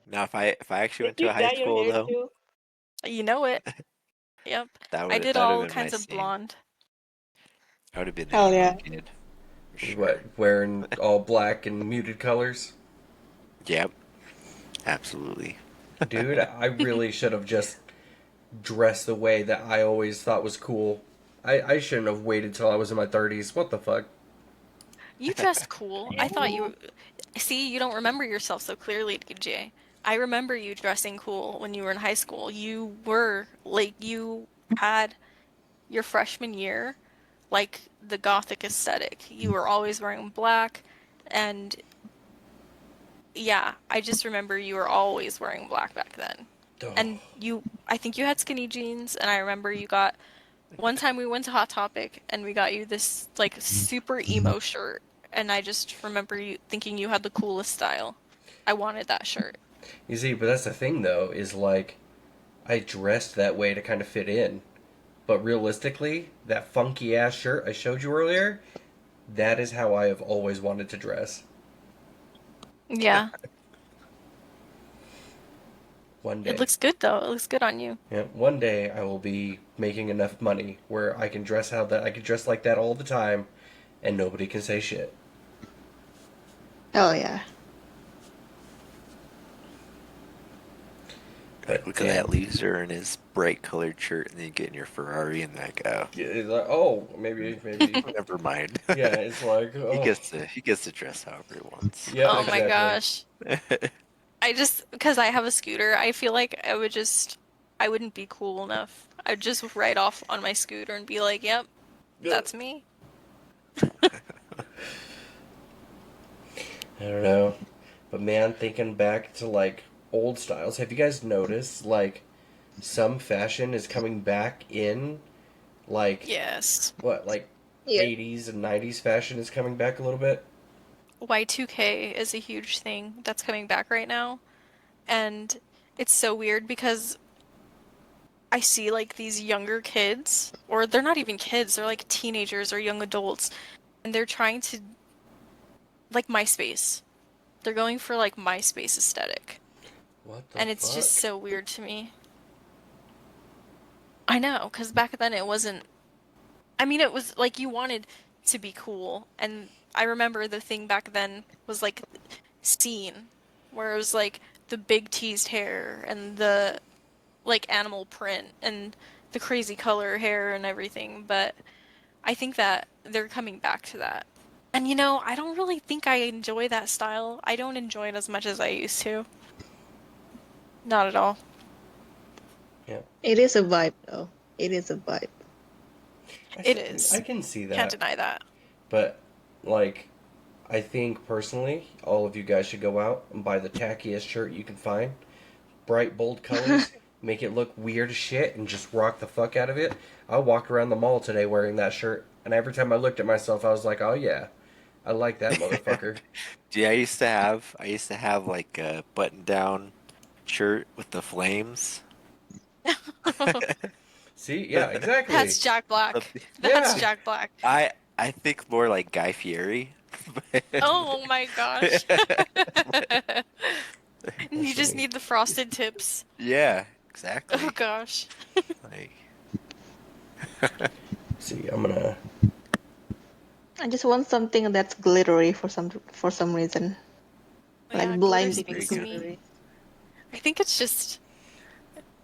Now if I actually Did went to a you high dye your school hair though, too? You know it. Yep. I did that would have all been my kinds of scene. blonde. I would have been the Hell emo yeah. kid for sure. What, wearing all black and muted colors? Yep. Absolutely. Dude, I really should have just dressed the way that I always thought was cool. I shouldn't have waited till I was in my 30s. What the fuck? You dressed cool. I thought Yeah. you, see, you don't remember yourself so clearly, DJ. I remember you dressing cool when you were in high school. You were like, you had your freshman year, like the gothic aesthetic. You were always wearing black, and yeah, I just remember you were always wearing black back then. Oh, And I think you had skinny jeans, and I remember you got, one time we went to Hot Topic, and we got you this like super emo shirt, and I just remember you thinking you had the coolest style. I wanted that shirt. You see, but that's the thing though, is like I dressed that way to kind of fit in. But realistically, that funky ass shirt I showed you earlier, that is how I have always wanted to dress. Yeah. One It day. looks good though. It looks good on you. Yeah, one day I will be making enough money where I can dress how that I can dress like that all the time and nobody can say shit. Oh yeah. But Look at damn. that loser in his bright colored shirt, and then you get in your Ferrari, and like, oh, Yeah, it's like, oh, maybe. never mind. Yeah, it's like, oh, He gets to dress however he wants. yeah, Oh my exactly. gosh. I just, because I have a scooter, I feel like I wouldn't be cool enough. I'd just ride off on my scooter and be like, yep, that's me. I don't know. But man, thinking back to like old styles, have you guys noticed like some fashion is coming back in? Like Yes. what, like Yeah. 80s and 90s fashion is coming back a little bit? Y2K is a huge thing that's coming back right now. And it's so weird because I see like these younger kids, or they're not even kids, they're like teenagers or young adults, and they're trying to like MySpace. They're going for like MySpace aesthetic. What the And it's just fuck? so weird to me. I know, because back then it wasn't. I mean, it was like you wanted to be cool. And I remember the thing back then was like scene, where it was like the big teased hair and the like animal print and the crazy color hair and everything. But I think that they're coming back to that. And I don't really think I enjoy that style. I don't enjoy it as much as I used to. Not at all. Yeah. It is a vibe though. It is a vibe. It I is. can see Can't that. deny that. But like I think personally, all of you guys should go out and buy the tackiest shirt you can find. Bright, bold colors, make it look weird as shit, and just rock the fuck out of it. I walked around the mall today wearing that shirt, and every time I looked at myself, I was like, oh yeah, I like that motherfucker. Yeah, I used to have like a button down shirt with the flames. See? Yeah, That's exactly. Jack Black. That's Yeah. Jack Black. I think more like Guy Fieri. Oh my gosh. That's You just funny. need the frosted tips. Yeah, Oh exactly. gosh. Like, See, I'm gonna. I just want something that's glittery for some reason. Like Yeah, glitter it's blinding pretty speaks to good. me. glittery. I think it's just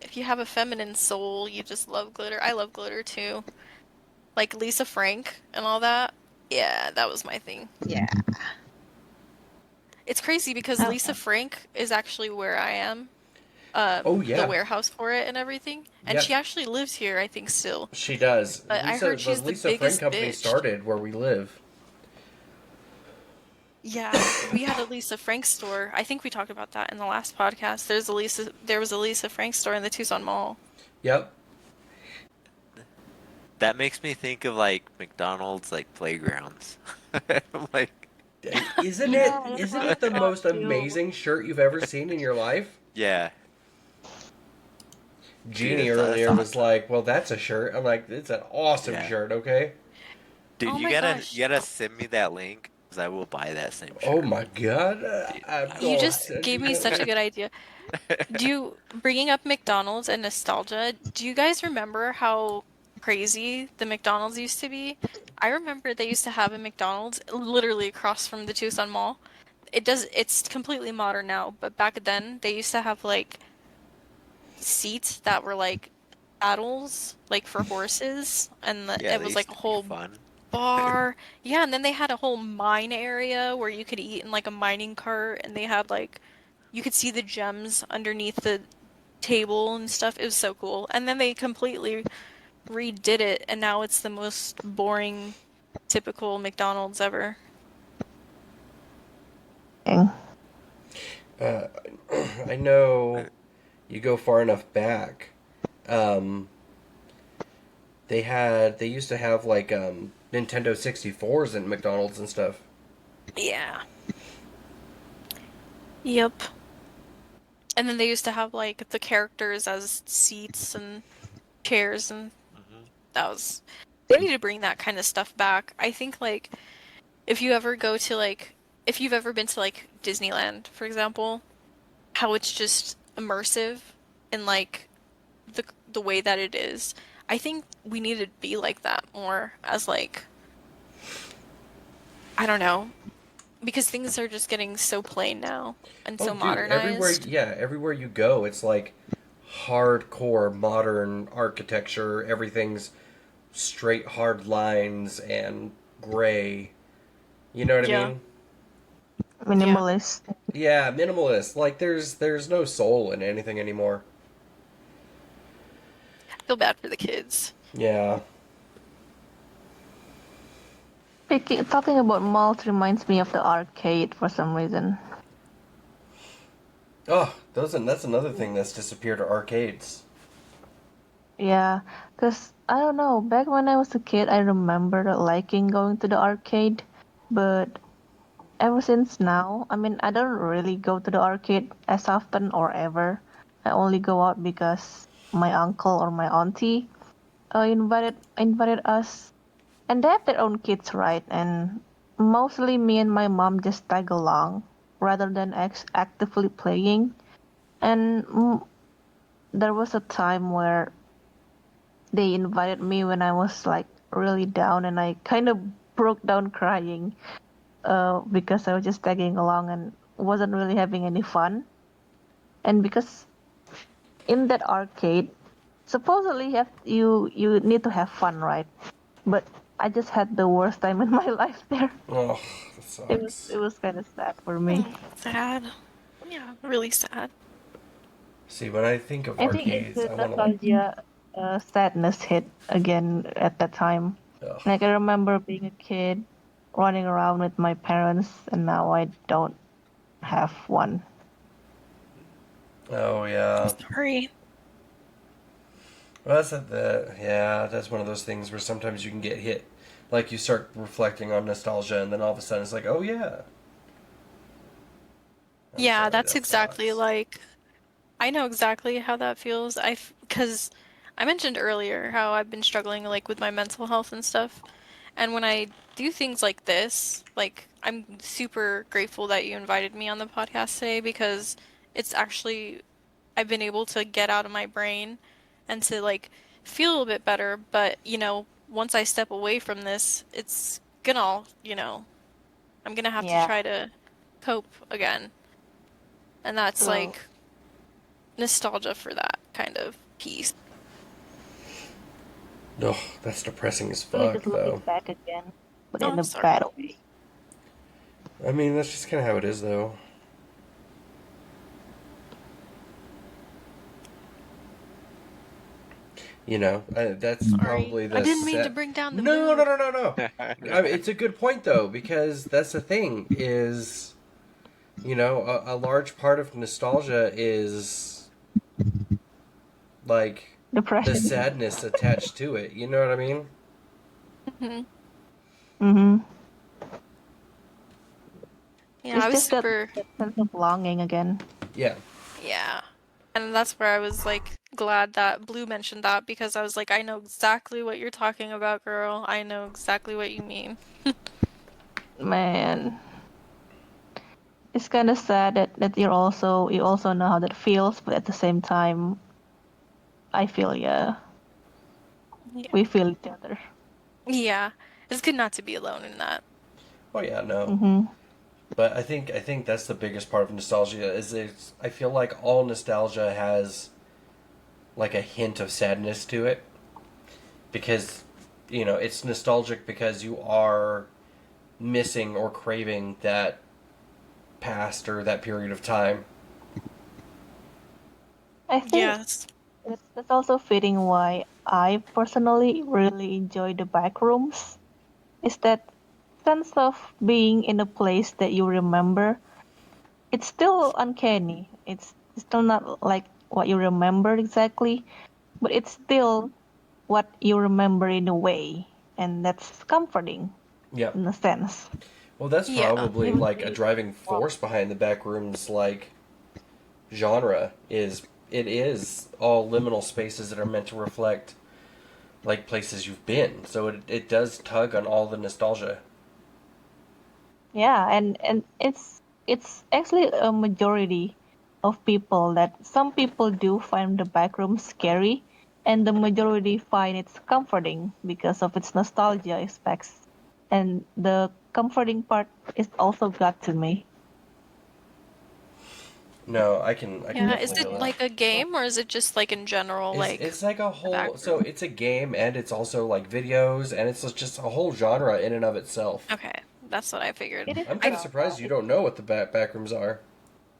if you have a feminine soul, you just love glitter. I love glitter too. Like Lisa Frank and all that. Yeah, that was my thing. Yeah. It's crazy because Oh, Lisa Frank is actually where I am. Oh The yeah. warehouse for it and everything. And she Yep. actually lives here, I think, still. She does. But I heard The she's the Lisa Frank biggest company bitch. started where we live. Yeah, we had a Lisa Frank store. I think we talked about that in the last podcast. There was a Lisa Frank store in the Tucson Mall. Yep. That makes me think of like McDonald's like playgrounds. I'm like, Isn't it? yeah, that's Isn't what I it the thought most too. amazing shirt you've ever seen in your life? yeah, dude, Jeannie that's earlier was awesome. like, "Well, that's a shirt." I'm like, "It's an awesome Yeah, shirt." Okay. dude, Oh my gosh. you gotta send me that link because I will buy that same Oh shirt. my god. Dude, I'm I You going to want just send gave you me such a that. good idea. Bringing up McDonald's and nostalgia, do you guys remember how crazy the McDonald's used to be? I remember they used to have a McDonald's literally across from the Tucson Mall. It's completely modern now, but back then they used to have like seats that were like saddles, like for horses, and yeah, it they was used like a to be whole fun. bar. Yeah, and then they had a whole mine area where you could eat in like a mining cart, and they had like you could see the gems underneath the table and stuff. It was so cool. And then they completely redid it, and now it's the most boring, typical McDonald's ever. Dang. Uh, I know you go far enough back. Um, they used to have like Nintendo 64s in McDonald's and stuff. Yeah. Yep. And then they used to have like the characters as seats and chairs, and Hmm. that was. They need to bring that kind of stuff back. I think like if you ever go to like if you've ever been to like Disneyland, for example, how it's just immersive in like the way that it is. I think we need to be like that more as like I don't know, because things are just getting so plain now and Oh, so dude, everywhere, modernized. yeah, everywhere you go, it's like hardcore modern architecture. Everything's straight, hard lines and gray. You know what I Yeah. mean? Yeah. Minimalist. Yeah, minimalist. Like there's no soul in anything anymore. I feel bad for the kids. Yeah. Talking about malls reminds me of the arcade for some reason. Oh, that's another thing that's disappeared are arcades. Yeah, because I don't know, back when I was a kid, I remember liking going to the arcade, but ever since now, I mean, I don't really go to the arcade as often or ever. I only go out because my uncle or my auntie invited us, and they have their own kids, right? And mostly me and my mom just tag along rather than actively playing. And there was a time where they invited me when I was like really down, and I kind of broke down crying because I was just tagging along and wasn't really having any fun. And because in that arcade, supposedly you need to have fun, right? But I just had the worst time in my life there. Oh, that It sucks. was kind of sad for me. Sad. Yeah, really sad. See, when I think of I think it's arcades, the I want to like, nostalgia sadness hit again at that time. ugh. Like I remember being a kid, running around with my parents, and now I don't have one. Oh yeah. Sorry. Well, that's one of those things where sometimes you can get hit. Like you start reflecting on nostalgia, and then all of a sudden it's like, oh yeah. I'm Yeah, sorry, that's that exactly sucks. like I know exactly how that feels. Because I mentioned earlier how I've been struggling like with my mental health and stuff. And when I do things like this, like I'm super grateful that you invited me on the podcast today because it's actually I've been able to get out of my brain and to like feel a little bit better. But, once I step away from this, it's gonna, I'm gonna have to Yeah, try to cope again. And that's true. like nostalgia for that kind of piece. Ugh, that's depressing as Really just fuck, looking though. back again, but Oh, in I'm a sorry. bad way. I mean, that's just kind of how it is, though. That's Sorry. probably I the didn't mean to set. bring down the No, no, mood. no, no, no. I mean, it's a good point though because that's the thing is, a large part of nostalgia is like the Depression. sadness attached to it. You know what I mean? Hmm. Mm-hmm. Yeah, It's I was just that, super, that sense of longing again. Yeah. yeah. And that's where I was like glad that Blue mentioned that because I was like, I know exactly what you're talking about, girl. I know exactly what you mean. Man, it's kind of sad that you also know how that feels, but at the same time, I feel yeah, Yeah. we feel each other. Yeah. It's good not to be alone in that. Oh yeah, no. Mm-hmm. But I think that's the biggest part of nostalgia is I feel like all nostalgia has like a hint of sadness to it because it's nostalgic because you are missing or craving that past or that period of time. I think Yes. that's also fitting why I personally really enjoy the back rooms. Is that sense of being in a place that you remember? It's still uncanny. It's still not like what you remember exactly, but it's still what you remember in a way, and that's comforting Yep. in a sense. Well, that's Yeah. probably It would like a be driving well, force behind the backrooms like genre is it is all liminal spaces that are meant to reflect like places you've been. So it does tug on all the nostalgia. yeah, and it's actually a majority of people that some people do find the back room scary, and the majority find it comforting because of its nostalgia aspects. And the comforting part is also got to me. No, I can Yeah. Is definitely it feel that. like a game or is it just like in general, like It's like a the back whole so room? it's a game and it's also like videos and it's just a whole genre in and of itself. Okay, that's what I figured. It is I'm a kind of I genre. surprised you don't know what the backrooms are.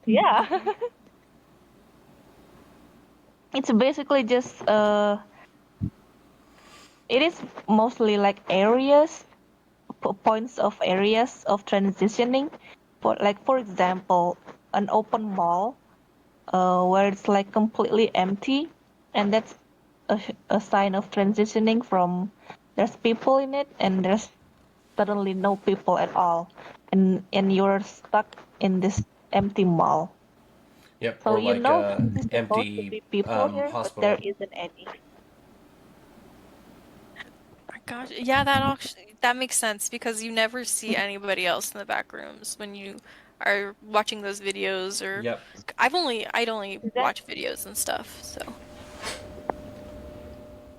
Yeah. It's basically just it is mostly like areas, points of areas of transitioning. For example, an open mall where it's like completely empty, and that's a sign of transitioning from there's people in it and there's suddenly no people at all, and you're stuck in this empty mall. Yep, So or you like know there's supposed to empty be people here, but there hospital. isn't any. my gosh, yeah, that makes sense because you never see anybody else in the back rooms when you are watching those videos or Yep. I'd only watch Exactly. videos and stuff, so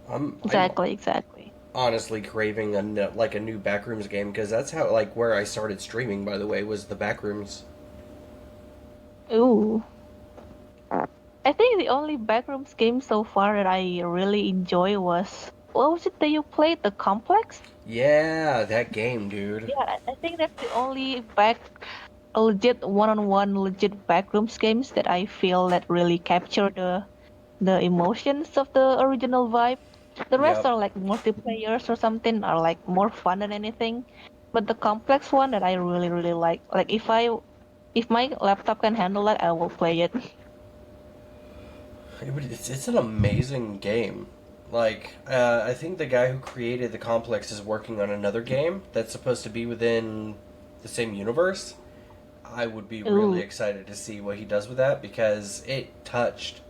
I'm Exactly. honestly craving like a new backrooms game because that's how like where I started streaming. By the way, was the backrooms. Ooh. I think the only backrooms game so far that I really enjoy was what was it that you played? The Complex? Yeah, that game, dude. Yeah, I think that's the only legit one-on-one legit backrooms games that I feel that really capture the emotions of the original vibe. The rest Yep. are like multiplayers or something, are like more fun than anything. But the complex one that I really like if my laptop can handle that, I will play it. It's an amazing game. Like, I think the guy who created the complex is working on another game that's supposed to be within the same universe. I would be really Ooh. excited to see what he does with that because it touched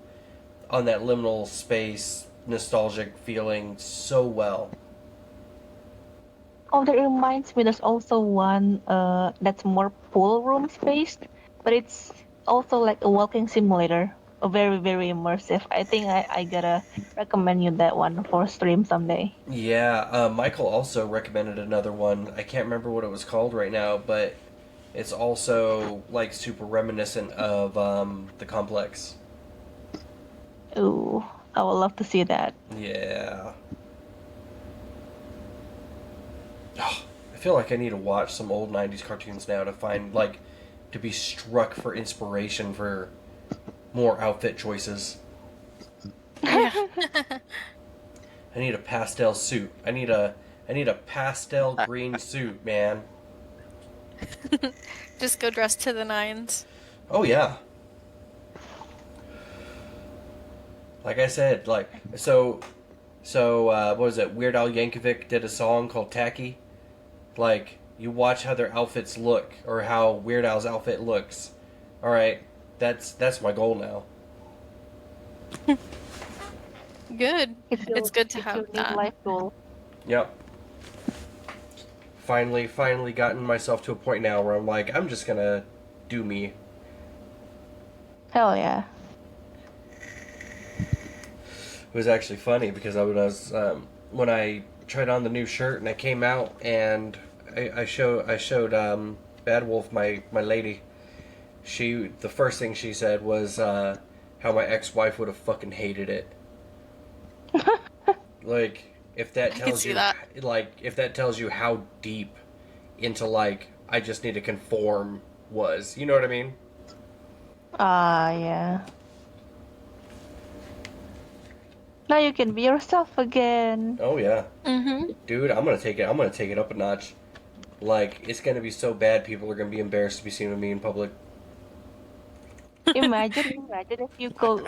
on that liminal space nostalgic feeling so well. Oh, that reminds me. There's also one that's more pool room based, but it's also like a walking simulator. A very immersive. I think I gotta recommend you that one for stream someday. Yeah, Michael also recommended another one. I can't remember what it was called right now, but it's also like super reminiscent of the complex. Ooh, I would love to see that. Yeah. Oh, I feel like I need to watch some old '90s cartoons now to find like to be struck for inspiration for more outfit choices. yeah. I need a pastel suit. I need a pastel green suit, man. Just go dressed to the nines. Oh yeah. Like I said, like what was it? Weird Al Yankovic did a song called Tacky. Like you watch how their outfits look or how Weird Al's outfit looks. All right, that's my goal now. Good. It's good to It's your have new that. life goal. Yep. Finally gotten myself to a point now where I'm like, I'm just gonna do me. Hell yeah. It was actually funny because when I tried on the new shirt and I came out and I showed Bad Wolf my lady. She the first thing she said was how my ex wife would have fucking hated it. Like I could see that. if that tells you how deep into like I just need to conform was. You know what I mean? Ah, yeah. Now you can be yourself again. Oh yeah. Mm-hmm. Dude, I'm gonna take it up a notch. Like it's gonna be so bad people are gonna be embarrassed to be seen with me in public. Imagine if you could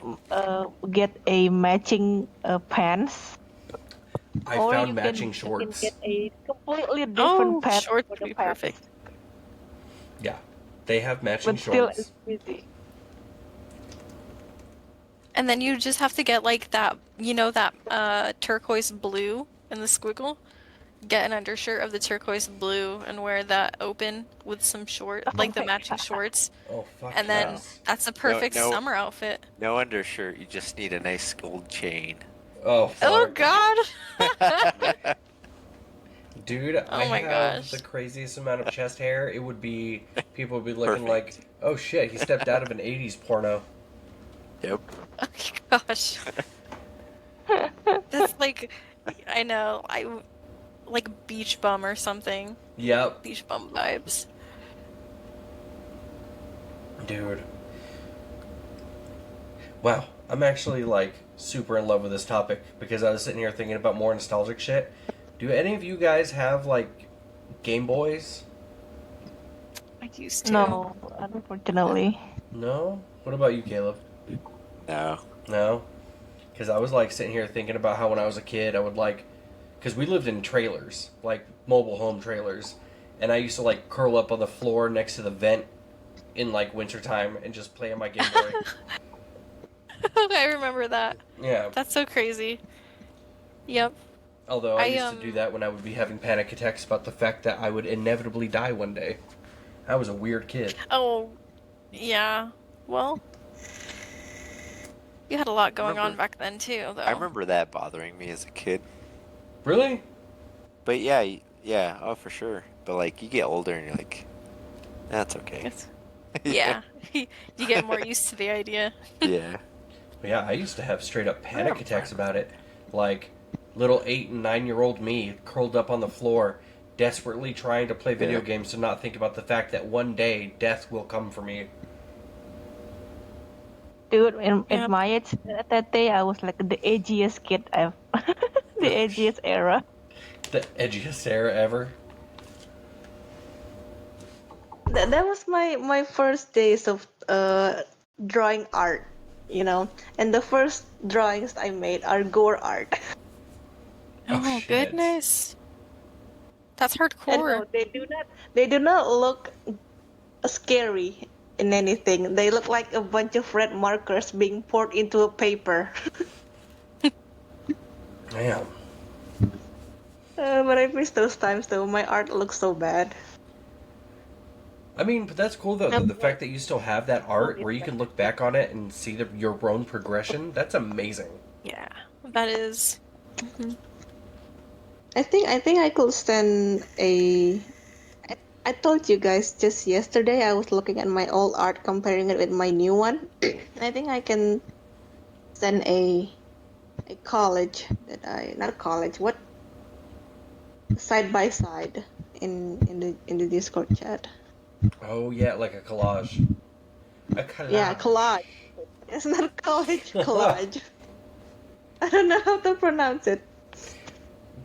get a matching pants, I or found you matching can get shorts. a completely different Oh, pants shorts for would the be pants. perfect. Yeah, they have matching but still it's shorts. busy. And then you just have to get like that, that turquoise blue in the squiggle. Get an undershirt of the turquoise blue and wear that open with some Oh like the my matching god. shorts. Oh fuck And then yes. that's a No, perfect no, summer outfit. no undershirt. You just need a nice gold chain. Oh Oh fuck. God. Dude, I Oh my have the gosh. craziest amount of chest hair. It would be people would be looking like, Perfect. oh shit, he stepped out of an '80s porno. Yep. Oh my gosh. That's like, I know, I like beach bum or something. Yep, Beach bum vibes. dude. Wow, I'm actually like super in love with this topic because I was sitting here thinking about more nostalgic shit. Do any of you guys have like Game Boys? I used to. No, unfortunately. No. What about you, Caleb? No. No. Because I was like sitting here thinking about how when I was a kid, I would like, because we lived in trailers, like mobile home trailers, and I used to like curl up on the floor next to the vent in like wintertime and just play on my Game Boy. I remember that. Yeah. That's so crazy. Yep. Although I I used to do that when I would be having panic attacks about the fact that I would inevitably die one day. I was a weird kid. oh yeah. Well, you had a lot I going on remember. back then too, I though. remember that bothering me as a kid. Really? But yeah, yeah. Oh, for sure. But like, you get older and you're like, that's okay. It's, Yeah. yeah. You get more used to the idea. Yeah. Yeah, I used to have straight up I'm panic fine attacks with about it. it. Like, little 8 and 9 year old me curled up on the floor, desperately trying to play video Yeah. games to not think about the fact that one day death will come for me. Dude, at Yep. my age, at that day, I was like the edgiest kid I've, the edgiest era. The edgiest era ever. That was my first days of drawing art, and the first drawings I made are gore art. Oh Oh, shit. goodness. That's And hardcore. no, they do not look scary in anything. They look like a bunch of red markers being poured into a paper. Damn. But I miss those times though. My art looks so bad. I mean, but that's cool though. Yep. The fact that you still have that Oh, art it's where you bad. can look back on it and see your own progression, that's amazing. Yeah, that is. Mhm. I think I could stand a. I told you guys just yesterday I was looking at my old art, comparing it with my new one. I think I can stand a college that I not college, what, side by side in the Discord chat. Oh yeah, like a collage. A Yeah, collage. collage. It's not college, collage. I don't know how to pronounce it.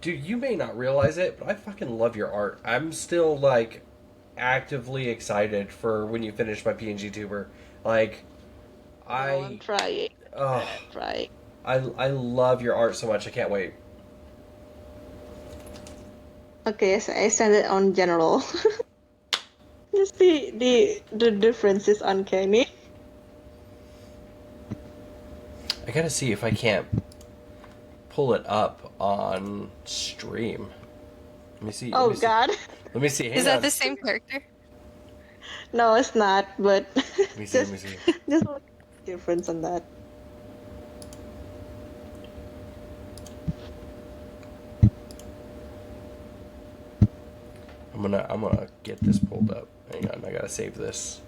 Dude, you may not realize it, but I fucking love your art. I'm still like actively excited for when you finish my PNG tuber. Like, No, I'm I, trying. oh, I'm trying. I love your art so much. I can't wait. Okay, so I send it on general. Just the difference is uncanny. I gotta see if I can't pull it up on stream. Let me see. Let Oh me see. God. Let me see. Is Hang that on. the same character? No, it's not. But Let me see. Let me just see. just look at the difference on that. I'm gonna get this pulled up. Hang on. I gotta save this.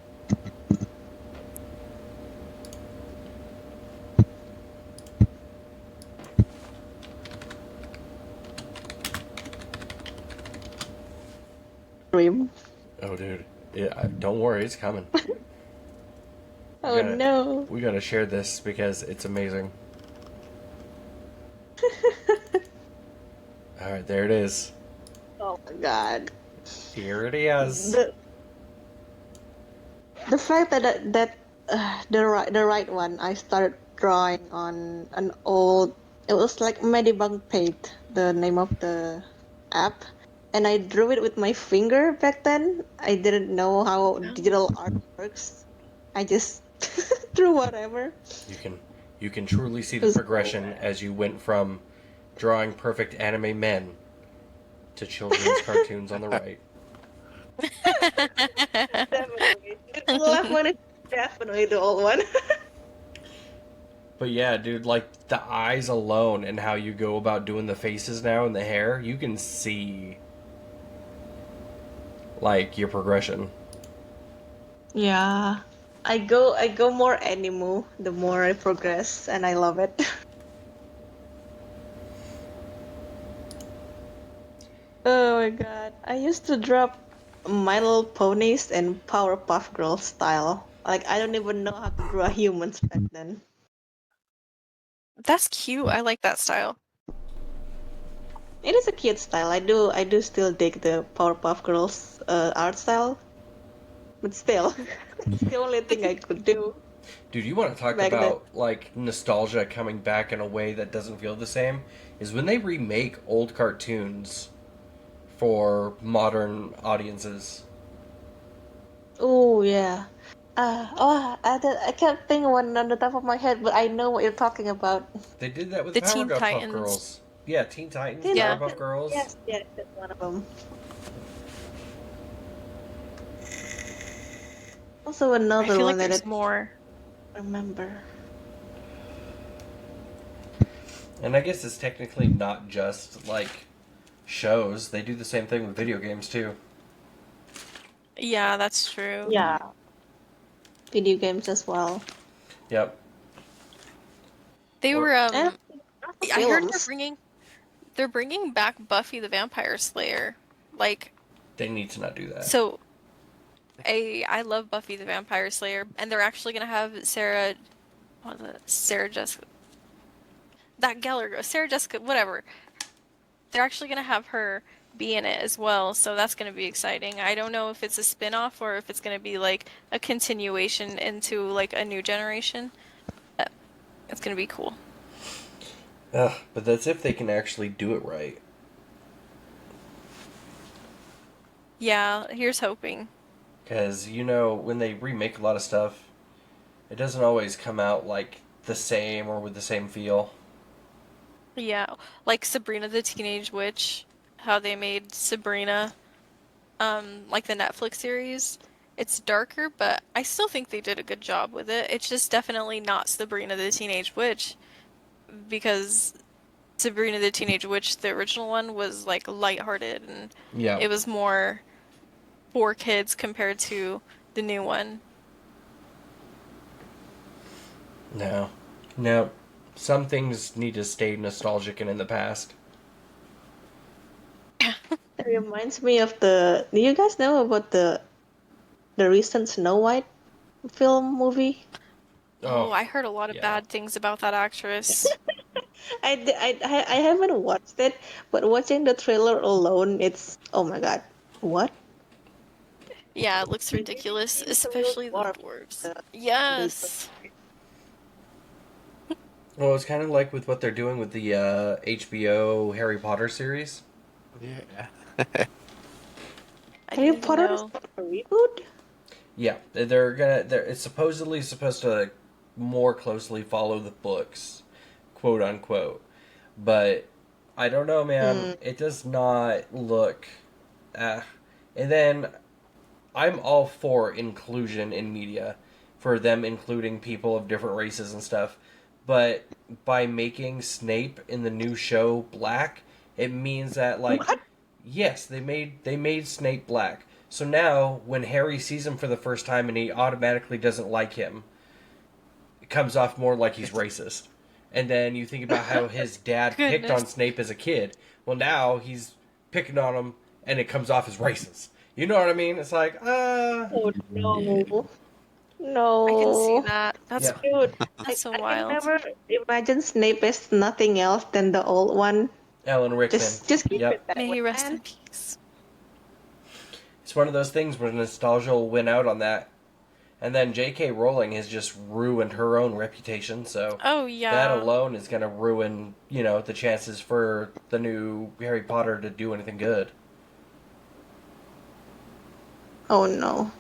Dream. Oh, dude. Yeah. Don't worry. It's coming. We Oh gotta. no. We gotta share this because it's amazing. All right. There it is. Oh my God. Here it is. The the fact that the right one I started drawing on an old, it was like Medibug Paint, the name of the app, and I drew it with my finger back then. I didn't know how digital art works. I just drew whatever. You can you can truly see It the was cool. progression as you went from drawing perfect anime men to children's cartoons on the right. Definitely. The left one is definitely the old one. But yeah, dude, like the eyes alone and how you go about doing the faces now and the hair, you can see like your progression. Yeah. I go more animu the more I progress and I love it. Oh my god. I used to drop My Little Ponies and Powerpuff Girls style. Like I don't even know how to draw humans back then. That's cute. I like that style. It is a cute style. I do still dig the Powerpuff Girls art style, but still, it's the only thing I could do Dude, you want to talk back then. about like nostalgia coming back in a way that doesn't feel the same? Is when they remake old cartoons for modern audiences. Oh yeah. I can't think of one on the top of my head, but I know what you're talking about. They did that with The the Teen Powerpuff Titans. Girls. Yeah, Teen Titans, Teen Yeah. Powerpuff Titans. Girls. Yes, yes, that's one of them. Also I another feel one like that I there's more. remember. And I guess it's technically not just like shows. They do the same thing with video games too. Yeah, that's true. Yeah, video games as well. Yep. They Or were And also I heard films. they're bringing back Buffy the Vampire Slayer. Like, they need to not do that. so I love Buffy the Vampire Slayer, and they're actually gonna have Sarah, what was it? Sarah Jessica, that Geller, Sarah Jessica, whatever. They're actually gonna have her be in it as well, so that's gonna be exciting. I don't know if it's a spin-off or if it's gonna be like a continuation into like a new generation. But it's gonna be cool. Ugh, but that's if they can actually do it right. Yeah, here's hoping. Because, you know, when they remake a lot of stuff, it doesn't always come out like the same or with the same feel. Yeah, like Sabrina the Teenage Witch, how they made Sabrina, like the Netflix series. It's darker, but I still think they did a good job with it. It's just definitely not Sabrina the Teenage Witch because Sabrina the Teenage Witch, the original one, was like lighthearted and Yeah. it was more for kids compared to the new one. No. No. Some things need to stay nostalgic and in the past. It reminds me of the. Do you guys know about the recent Snow White film movie? Oh, Oh, I heard a lot of yeah. bad things about that actress. I haven't watched it, but watching the trailer alone, it's oh my god, what? Yeah, it looks They made it ridiculous, seem so especially the dwarf. dwarves. The Yes. Well, it's kind of like with what they're doing with the HBO Harry Potter series. Yeah. I Harry didn't even Potter is know. a reboot. Yeah, they're gonna. It's supposedly supposed to more closely follow the books, quote unquote. But I don't know, man. Hmm. It does not look. Uh, and then I'm all for inclusion in media, for them including people of different races and stuff. But by making Snape in the new show black, it means that like What? yes, they made Snape black. So now when Harry sees him for the first time and he automatically doesn't like him, it comes off more like he's racist. And then you think about how his dad picked Goodness. on Snape as a kid. Well, now he's picking on him and it comes off as racist. You know what I mean? It's like, Oh Yeah. no, I can see no, that. That's yeah. dude! that's so I can wild. never imagine Snape as nothing else than the old one. Alan Rickman. Just keep it Yep. that May way, he rest man. in peace. It's one of those things where nostalgia will win out on that. And then J.K. Rowling has just ruined her own reputation, so Oh that yeah. alone is going to ruin, you know, the chances for the new Harry Potter to do anything good. Oh no.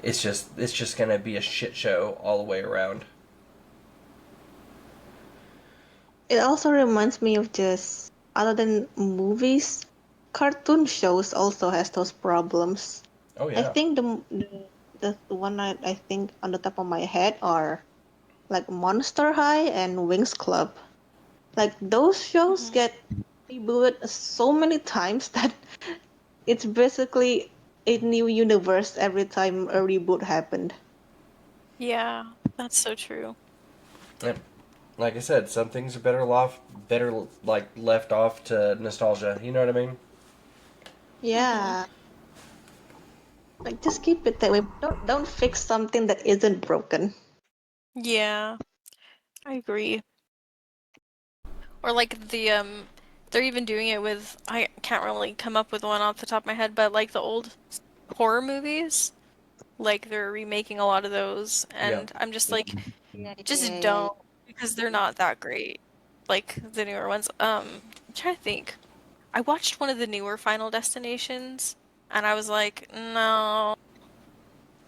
It's just gonna be a shit show all the way around. It also reminds me of just other than movies, cartoon shows also has those problems. Oh I yeah. think the one I think on the top of my head are like Monster High and Wings Club. Like those shows Hmm. get rebooted so many times that it's basically a new universe every time a reboot happened. Yeah, that's so true. Yep. Like I said, some things are better like left off to nostalgia. You know what I mean? Hmm. Yeah, like just keep it that way. Don't fix something that isn't broken. Yeah, I agree. Or like they're even doing it with, I can't really come up with one off the top of my head, but like the old horror movies, like they're remaking a lot of those, Yeah. and I'm just like, Yeah, just yeah, yeah. don't, because they're not that great. Like the newer ones. I'm trying to think. I watched one of the newer Final Destinations, and I was like, no,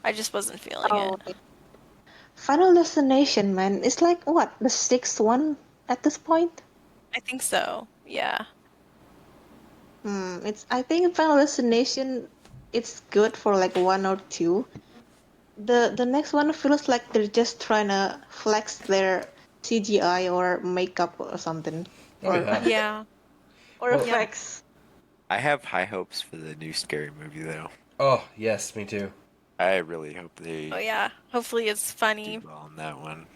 I just wasn't feeling it. Oh, Final Destination, man. It's like what the sixth one at this point. I think so. Yeah. It's I think Final Destination. It's good for like one or two. The next one feels like they're just trying to flex their CGI or makeup or something, Oh or yeah. Yeah. or Well. Yeah. effects. I have high hopes for the new scary movie though. Oh yes, me too. I really hope Oh they yeah. Hopefully it's do funny. well on that one.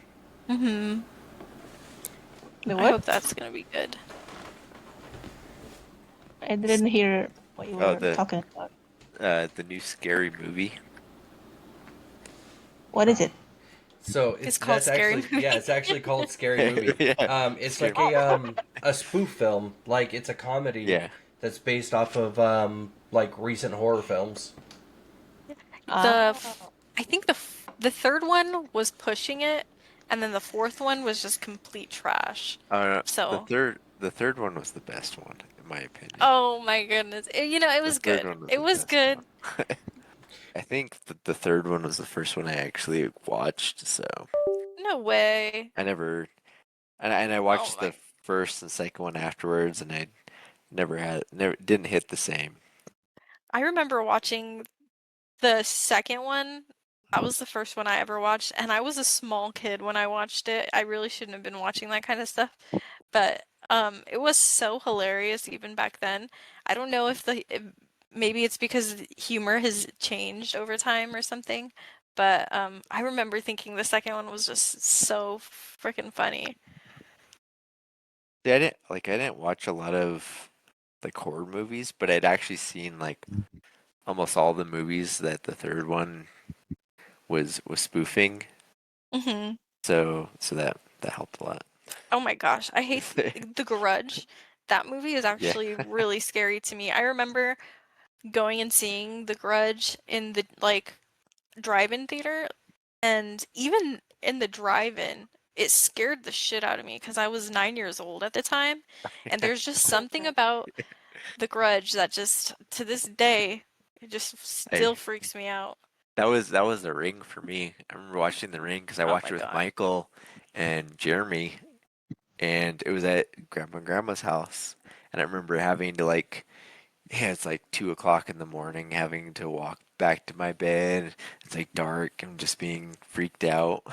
Hmm. The I what? hope that's gonna be good. I didn't hear what you Oh, were talking about. the new scary movie. What is it? So It's it's called that's Scary actually yeah, Movie. it's actually called Scary Movie. Yeah, It's scary like movie. a spoof film. Like it's a comedy Yeah, that's based off of like recent horror films. The Ah, f- I think the third one was pushing it, and then the fourth one was just complete trash. So, the third one was the best one in my opinion. oh my goodness. It The was third good. one was It the was best one. good. I think the third one was the first one I actually watched. So No way. I never and I Oh watched the my. first and second one afterwards, and I never didn't hit the same. I remember watching the second one. That was the first one I ever watched, and I was a small kid when I watched it. I really shouldn't have been watching that kind of stuff. But it was so hilarious even back then. I don't know if maybe it's because the humor has changed over time or something, but I remember thinking the second one was just so freaking funny. See, I didn't watch a lot of like horror movies, but I'd actually seen like almost all the movies that the third one was spoofing. Hmm. So that helped a lot. Oh my gosh, I hate The Grudge. That movie is Yeah. actually really scary to me. I remember going and seeing The Grudge in the like drive-in theater, and even in the drive-in, it scared the shit out of me because I was 9 years old at the time, and there's just something about The Grudge that just to this day it just I still freaks me out. that was The Ring for me. I remember watching The Ring because I Oh watched my it with God. Michael and Jeremy, and it was at Grandpa and Grandma's house. And I remember having to like, yeah, it's like 2 o'clock in the morning, having to walk back to my bed. It's like dark. I'm just being freaked out.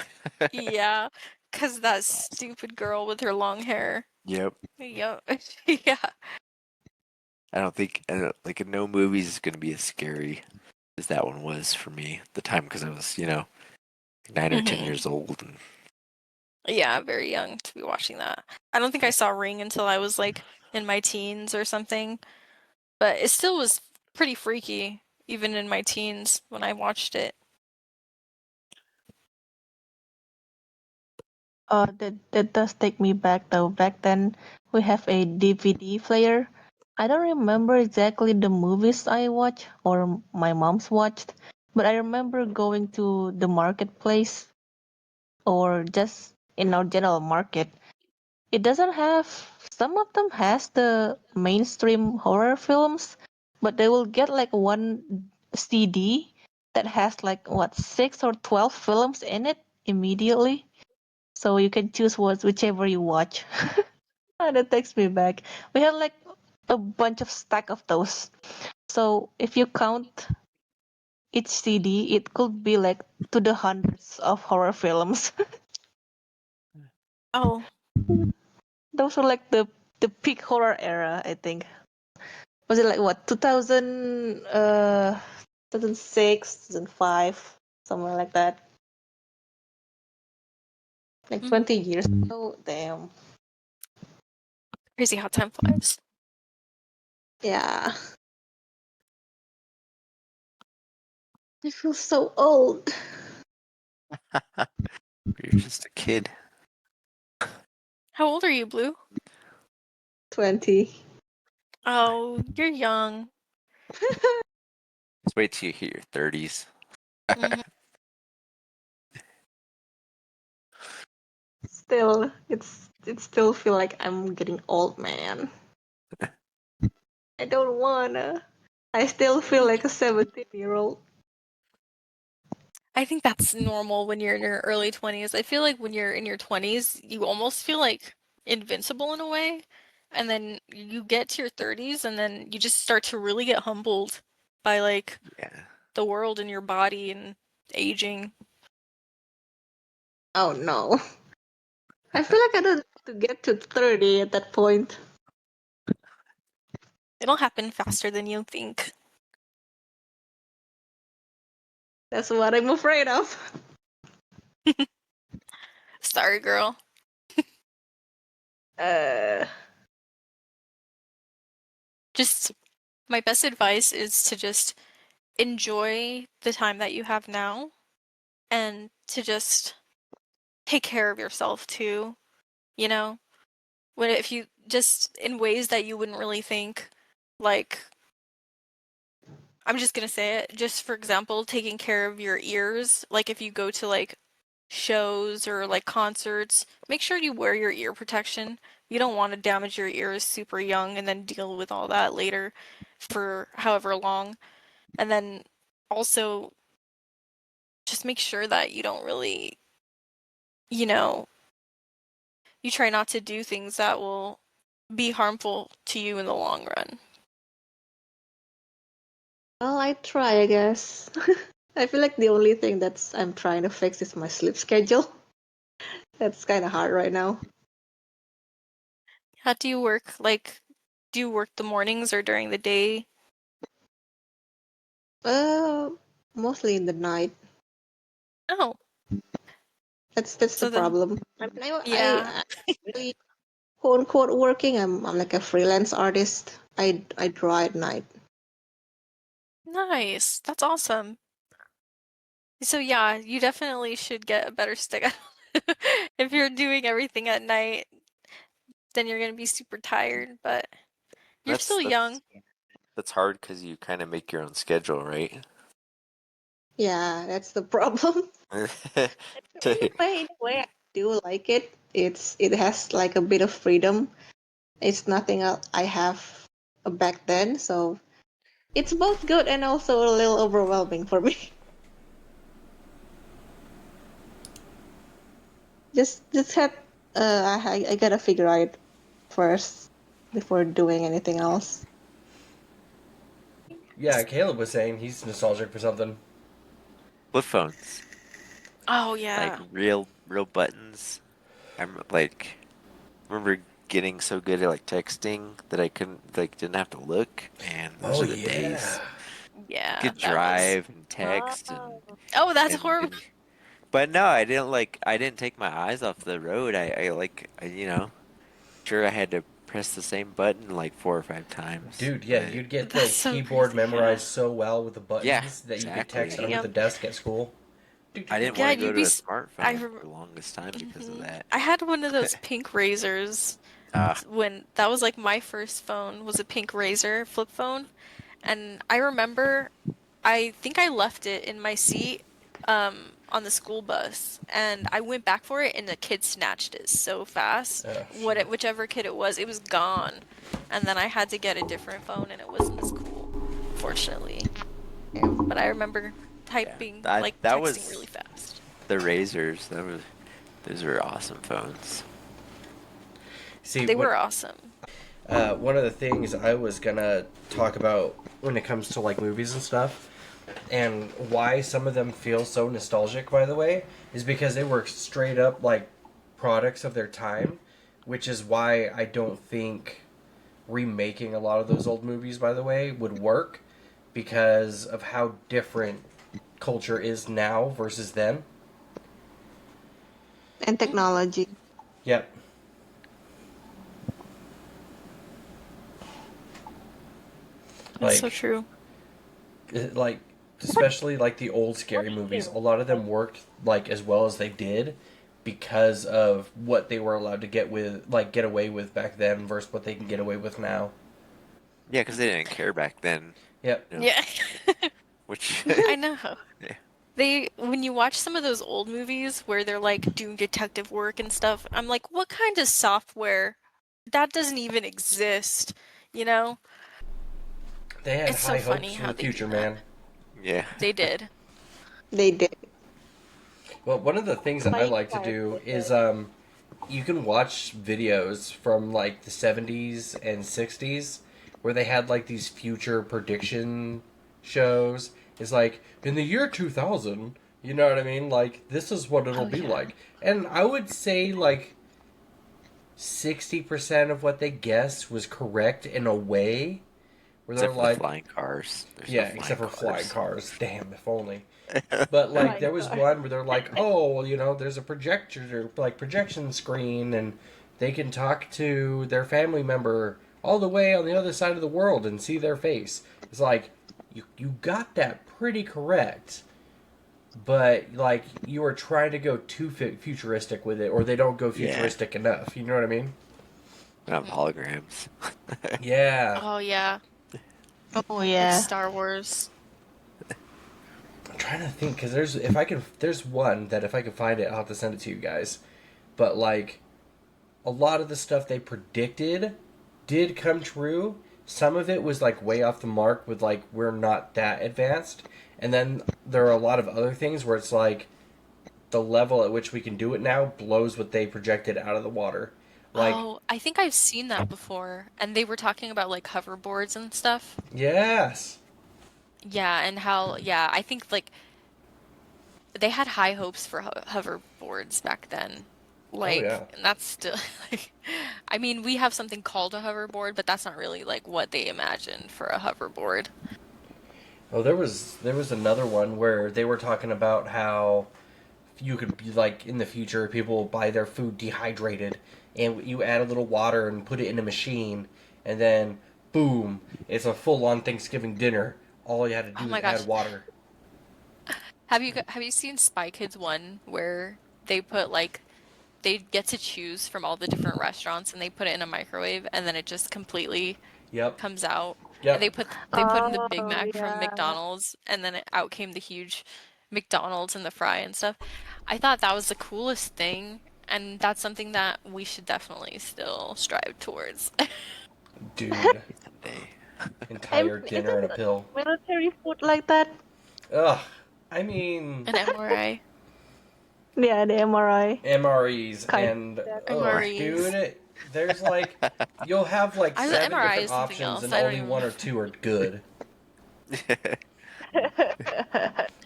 Yeah, because that stupid girl with her long hair. Yep. Yep. Yeah. I don't, like no movies is gonna be as scary as that one was for me at the time because I was, 9 or 10 Hmm. years old. And Yeah, very young to be watching that. I don't think I saw Ring until I was like in my teens or something, but it still was pretty freaky even in my teens when I watched it. that does take me back though. Back then, we have a DVD player. I don't remember exactly the movies I watched or my mom's watched, but I remember going to the marketplace or just in our general market it doesn't have. Some of them has the mainstream horror films, but they will get like one CD that has like what 6 or 12 films in it immediately. So you can choose whichever you watch. And that takes me back. We had like a bunch of stack of those. So if you count each CD, it could be like to the hundreds of horror films. Oh, Those were like the peak horror era, I think. Was it like what 2000 2006, 2005, somewhere like that. Like mhm. 20 years ago. Damn. Crazy how time flies. Yeah. I feel so old. You're just a kid. How old are you, Blue? 20. Oh, you're young. Just wait till you hit your 30s. Hmm. Still, it still feel like I'm getting old, man. I don't wanna. I still feel like a 17-year-old. I think that's normal when you're in your early 20s. I feel like when you're in your 20s, you almost feel like invincible in a way. And then you get to your 30s and then you just start to really get humbled by like Yeah. the world and your body and aging. Oh no. I feel like I don't have to get to 30 at that point. It'll happen faster than you think. That's what I'm afraid of. Sorry, girl. Uh, Just my best advice is to just enjoy the time that you have now and to just take care of yourself too, you know? When if you just in ways that you wouldn't really think, like I'm just gonna say it, just for example, taking care of your ears, like if you go to like shows or like concerts, make sure you wear your ear protection. You don't want to damage your ears super young and then deal with all that later for however long. And then also just make sure that you don't really, you know, you try not to do things that will be harmful to you in the long run. well, I try, I guess. I feel like the only thing that's I'm trying to fix is my sleep schedule. That's kind of hard right now. How do you work? Like, do you work the mornings or during the day? Uh, Mostly in the night. Oh, That's the so then, problem. I yeah, really quote unquote working. I'm like a freelance artist. I draw at night. nice. That's awesome. So yeah, you definitely should get a better stick. If you're doing everything at night, then you're gonna be super tired, but you're That's still that's young. that's hard because you kind of make your own schedule, right? Yeah, that's the problem. To- In a way, I do like it. It has like a bit of freedom. It's nothing else I have back then, so it's both good and also a little overwhelming for me. Just have I gotta figure out first before doing anything else. Yeah, Caleb was saying he's nostalgic for something. Flip phones, Oh like yeah. real buttons. Like remember getting so good at like texting that I couldn't like didn't have to look. Man, those Oh are the days. yeah. You Yeah, could that was. drive and text Oh, that's and, horrible. and but no, I didn't take my eyes off the road. Sure I had to press the same button like 4 or 5 times. Dude, yeah, But you'd get That's the so keyboard crazy. Yeah. memorized so well with the yeah, buttons that you could text exactly. under the Yep. desk at school. I didn't Yeah, want to go you'd to be. a I. smartphone for the longest time because of that. I had one of those pink razors Ah, when that was like my first phone was a pink razor flip phone, and I remember I think I left it in my seat on the school bus, and I went back for it, and the kid snatched it so fast. Oh, shit. Whichever kid it was gone. And then I had to get a different phone, and it wasn't as cool, unfortunately. But I remember Yeah, typing, that like that texting really was fast. the Razors. Those were awesome phones. See, They were awesome. one of the things I was gonna talk about when it comes to like movies and stuff, and why some of them feel so nostalgic, by the way, is because they were straight up like products of their time, which is why I don't think remaking a lot of those old movies, by the way, would work because of how different culture is now versus then. And technology. Yep. That's so Like, true. like especially like the old scary movies, a lot of them worked like as well as they did because of what they were allowed to get away with back then versus what they can get away with now. Yeah, because they didn't care back then. Yep. You know, Yeah. which I know. yeah, When you watch some of those old movies where they're like doing detective work and stuff, I'm like, what kind of software? That doesn't even exist, you know? They had It's so high hopes funny for how the they do future, that. man. yeah. They did. They did. Well, one of the things that I like to do is you can watch videos from like the 70s and 60s where they had like these future prediction shows. It's like in the year 2000, you know what I mean? Like this is what it'll Oh be yeah. like. And I would say like 60% of what they guessed was correct in a way where they're Except for the like, flying cars. There's no yeah, flying except for flying cars. cars. Damn, if only. But Oh like my there was god. one where they're like, oh, well, there's a projector like projection screen, and they can talk to their family member all the way on the other side of the world and see their face. It's like you got that pretty correct, but like you were trying to go too futuristic with it, or they don't go Yeah, futuristic enough. You know what I mean? we have Hmm. holograms. Yeah. Oh yeah. Oh Like yeah. Star Wars. I'm trying to think because there's one that if I can find it, I'll have to send it to you guys. But like a lot of the stuff they predicted did come true. Some of it was like way off the mark with like we're not that advanced. And then there are a lot of other things where it's like the level at which we can do it now blows what they projected out of the water. Like, Oh, I think I've seen that before. And they were talking about like hoverboards and stuff. yes. Yeah, and how, yeah, I think like they had high hopes for hoverboards back then. Oh Like, yeah. and that's still like, I mean, we have something called a hoverboard, but that's not really like what they imagined for a hoverboard. Oh, there was another one where they were talking about how you could be like in the future people will buy their food dehydrated and you add a little water and put it in a machine and then boom, it's a full-on Thanksgiving dinner. All you had to Oh do is my add gosh. water. Have you seen Spy Kids 1 where they put like they get to choose from all the different restaurants and they put it in a microwave and then it just completely Yep. comes out. And Yep. they put in the Big Oh Mac from yeah. McDonald's and then out came the huge McDonald's and the fry and stuff. I thought that was the coolest thing and that's something that we should definitely still strive towards. Dude, Someday. entire dinner and a Isn't pill. military food like that? Ugh. I mean, An MRI. Yeah, the MRI. MREs Kind and of that. ugh, MREs. dude, there's like you'll have like I seven MRI different is something options else. and I don't only even one or two are good.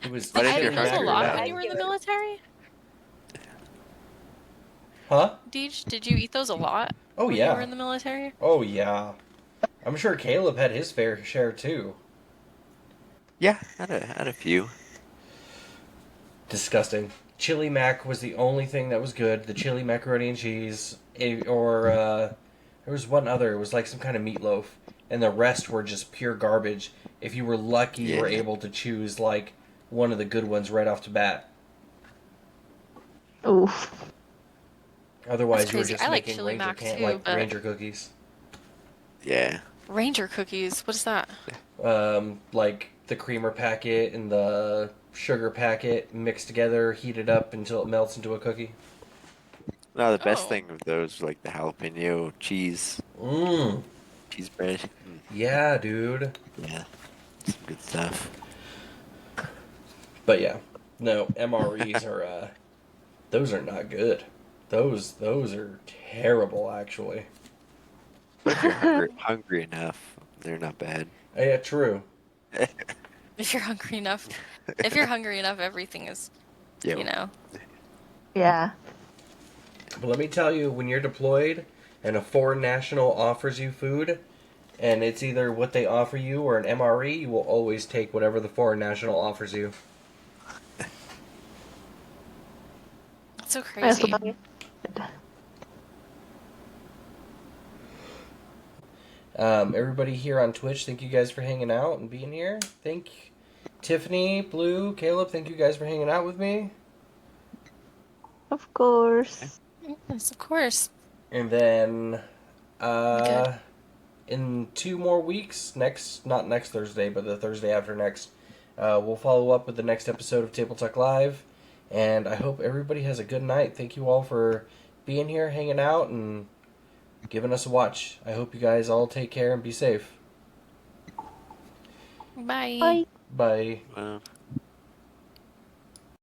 It was But Did you if you're eat chili those a hungry lot enough, when you were in the Accurate. military? Huh? Deej, did you eat those a lot Oh when you were yeah. in the military? Oh yeah. I'm sure Caleb had his fair share too. yeah, had a few. Disgusting. Chili mac was the only thing that was good. The chili macaroni and cheese, or there was one other. It was like some kind of meatloaf, and the rest were just pure garbage. If you were lucky, you were Yeah, able to choose like one of the good ones right off the bat. Oof. That's Otherwise, you were crazy. just I like making chili ranger mac can too, like but ranger cookies, yeah. Ranger cookies, what is that? like the creamer packet and the sugar packet mixed together, heat it up until it melts into a cookie. No, the best Oh. thing of those like the jalapeno Mmm. cheese bread. Yeah, dude. Yeah, some good stuff. But yeah, no, MREs are those are not good. Those are terrible, actually. But if you're hungry enough, they're not bad. Yeah, true. If you're hungry enough, if you're hungry enough, everything is, Yeah. you know. Yeah. But let me tell you, when you're deployed and a foreign national offers you food, and it's either what they offer you or an MRE, you will always take whatever the foreign national offers you. It's so As crazy. long Everybody here on Twitch, thank you guys for hanging out and being here. Thank Tiffany, Blue, Caleb, thank you guys for hanging out with me. of course. Yes, of course. And then Good. uh, in 2 more weeks, not next Thursday, but the Thursday after next, we'll follow up with the next episode of Table Talk Live. And I hope everybody has a good night. Thank you all for being here, hanging out, and giving us a watch. I hope you guys all take care and be safe. Bye. Bye. Bye. Well,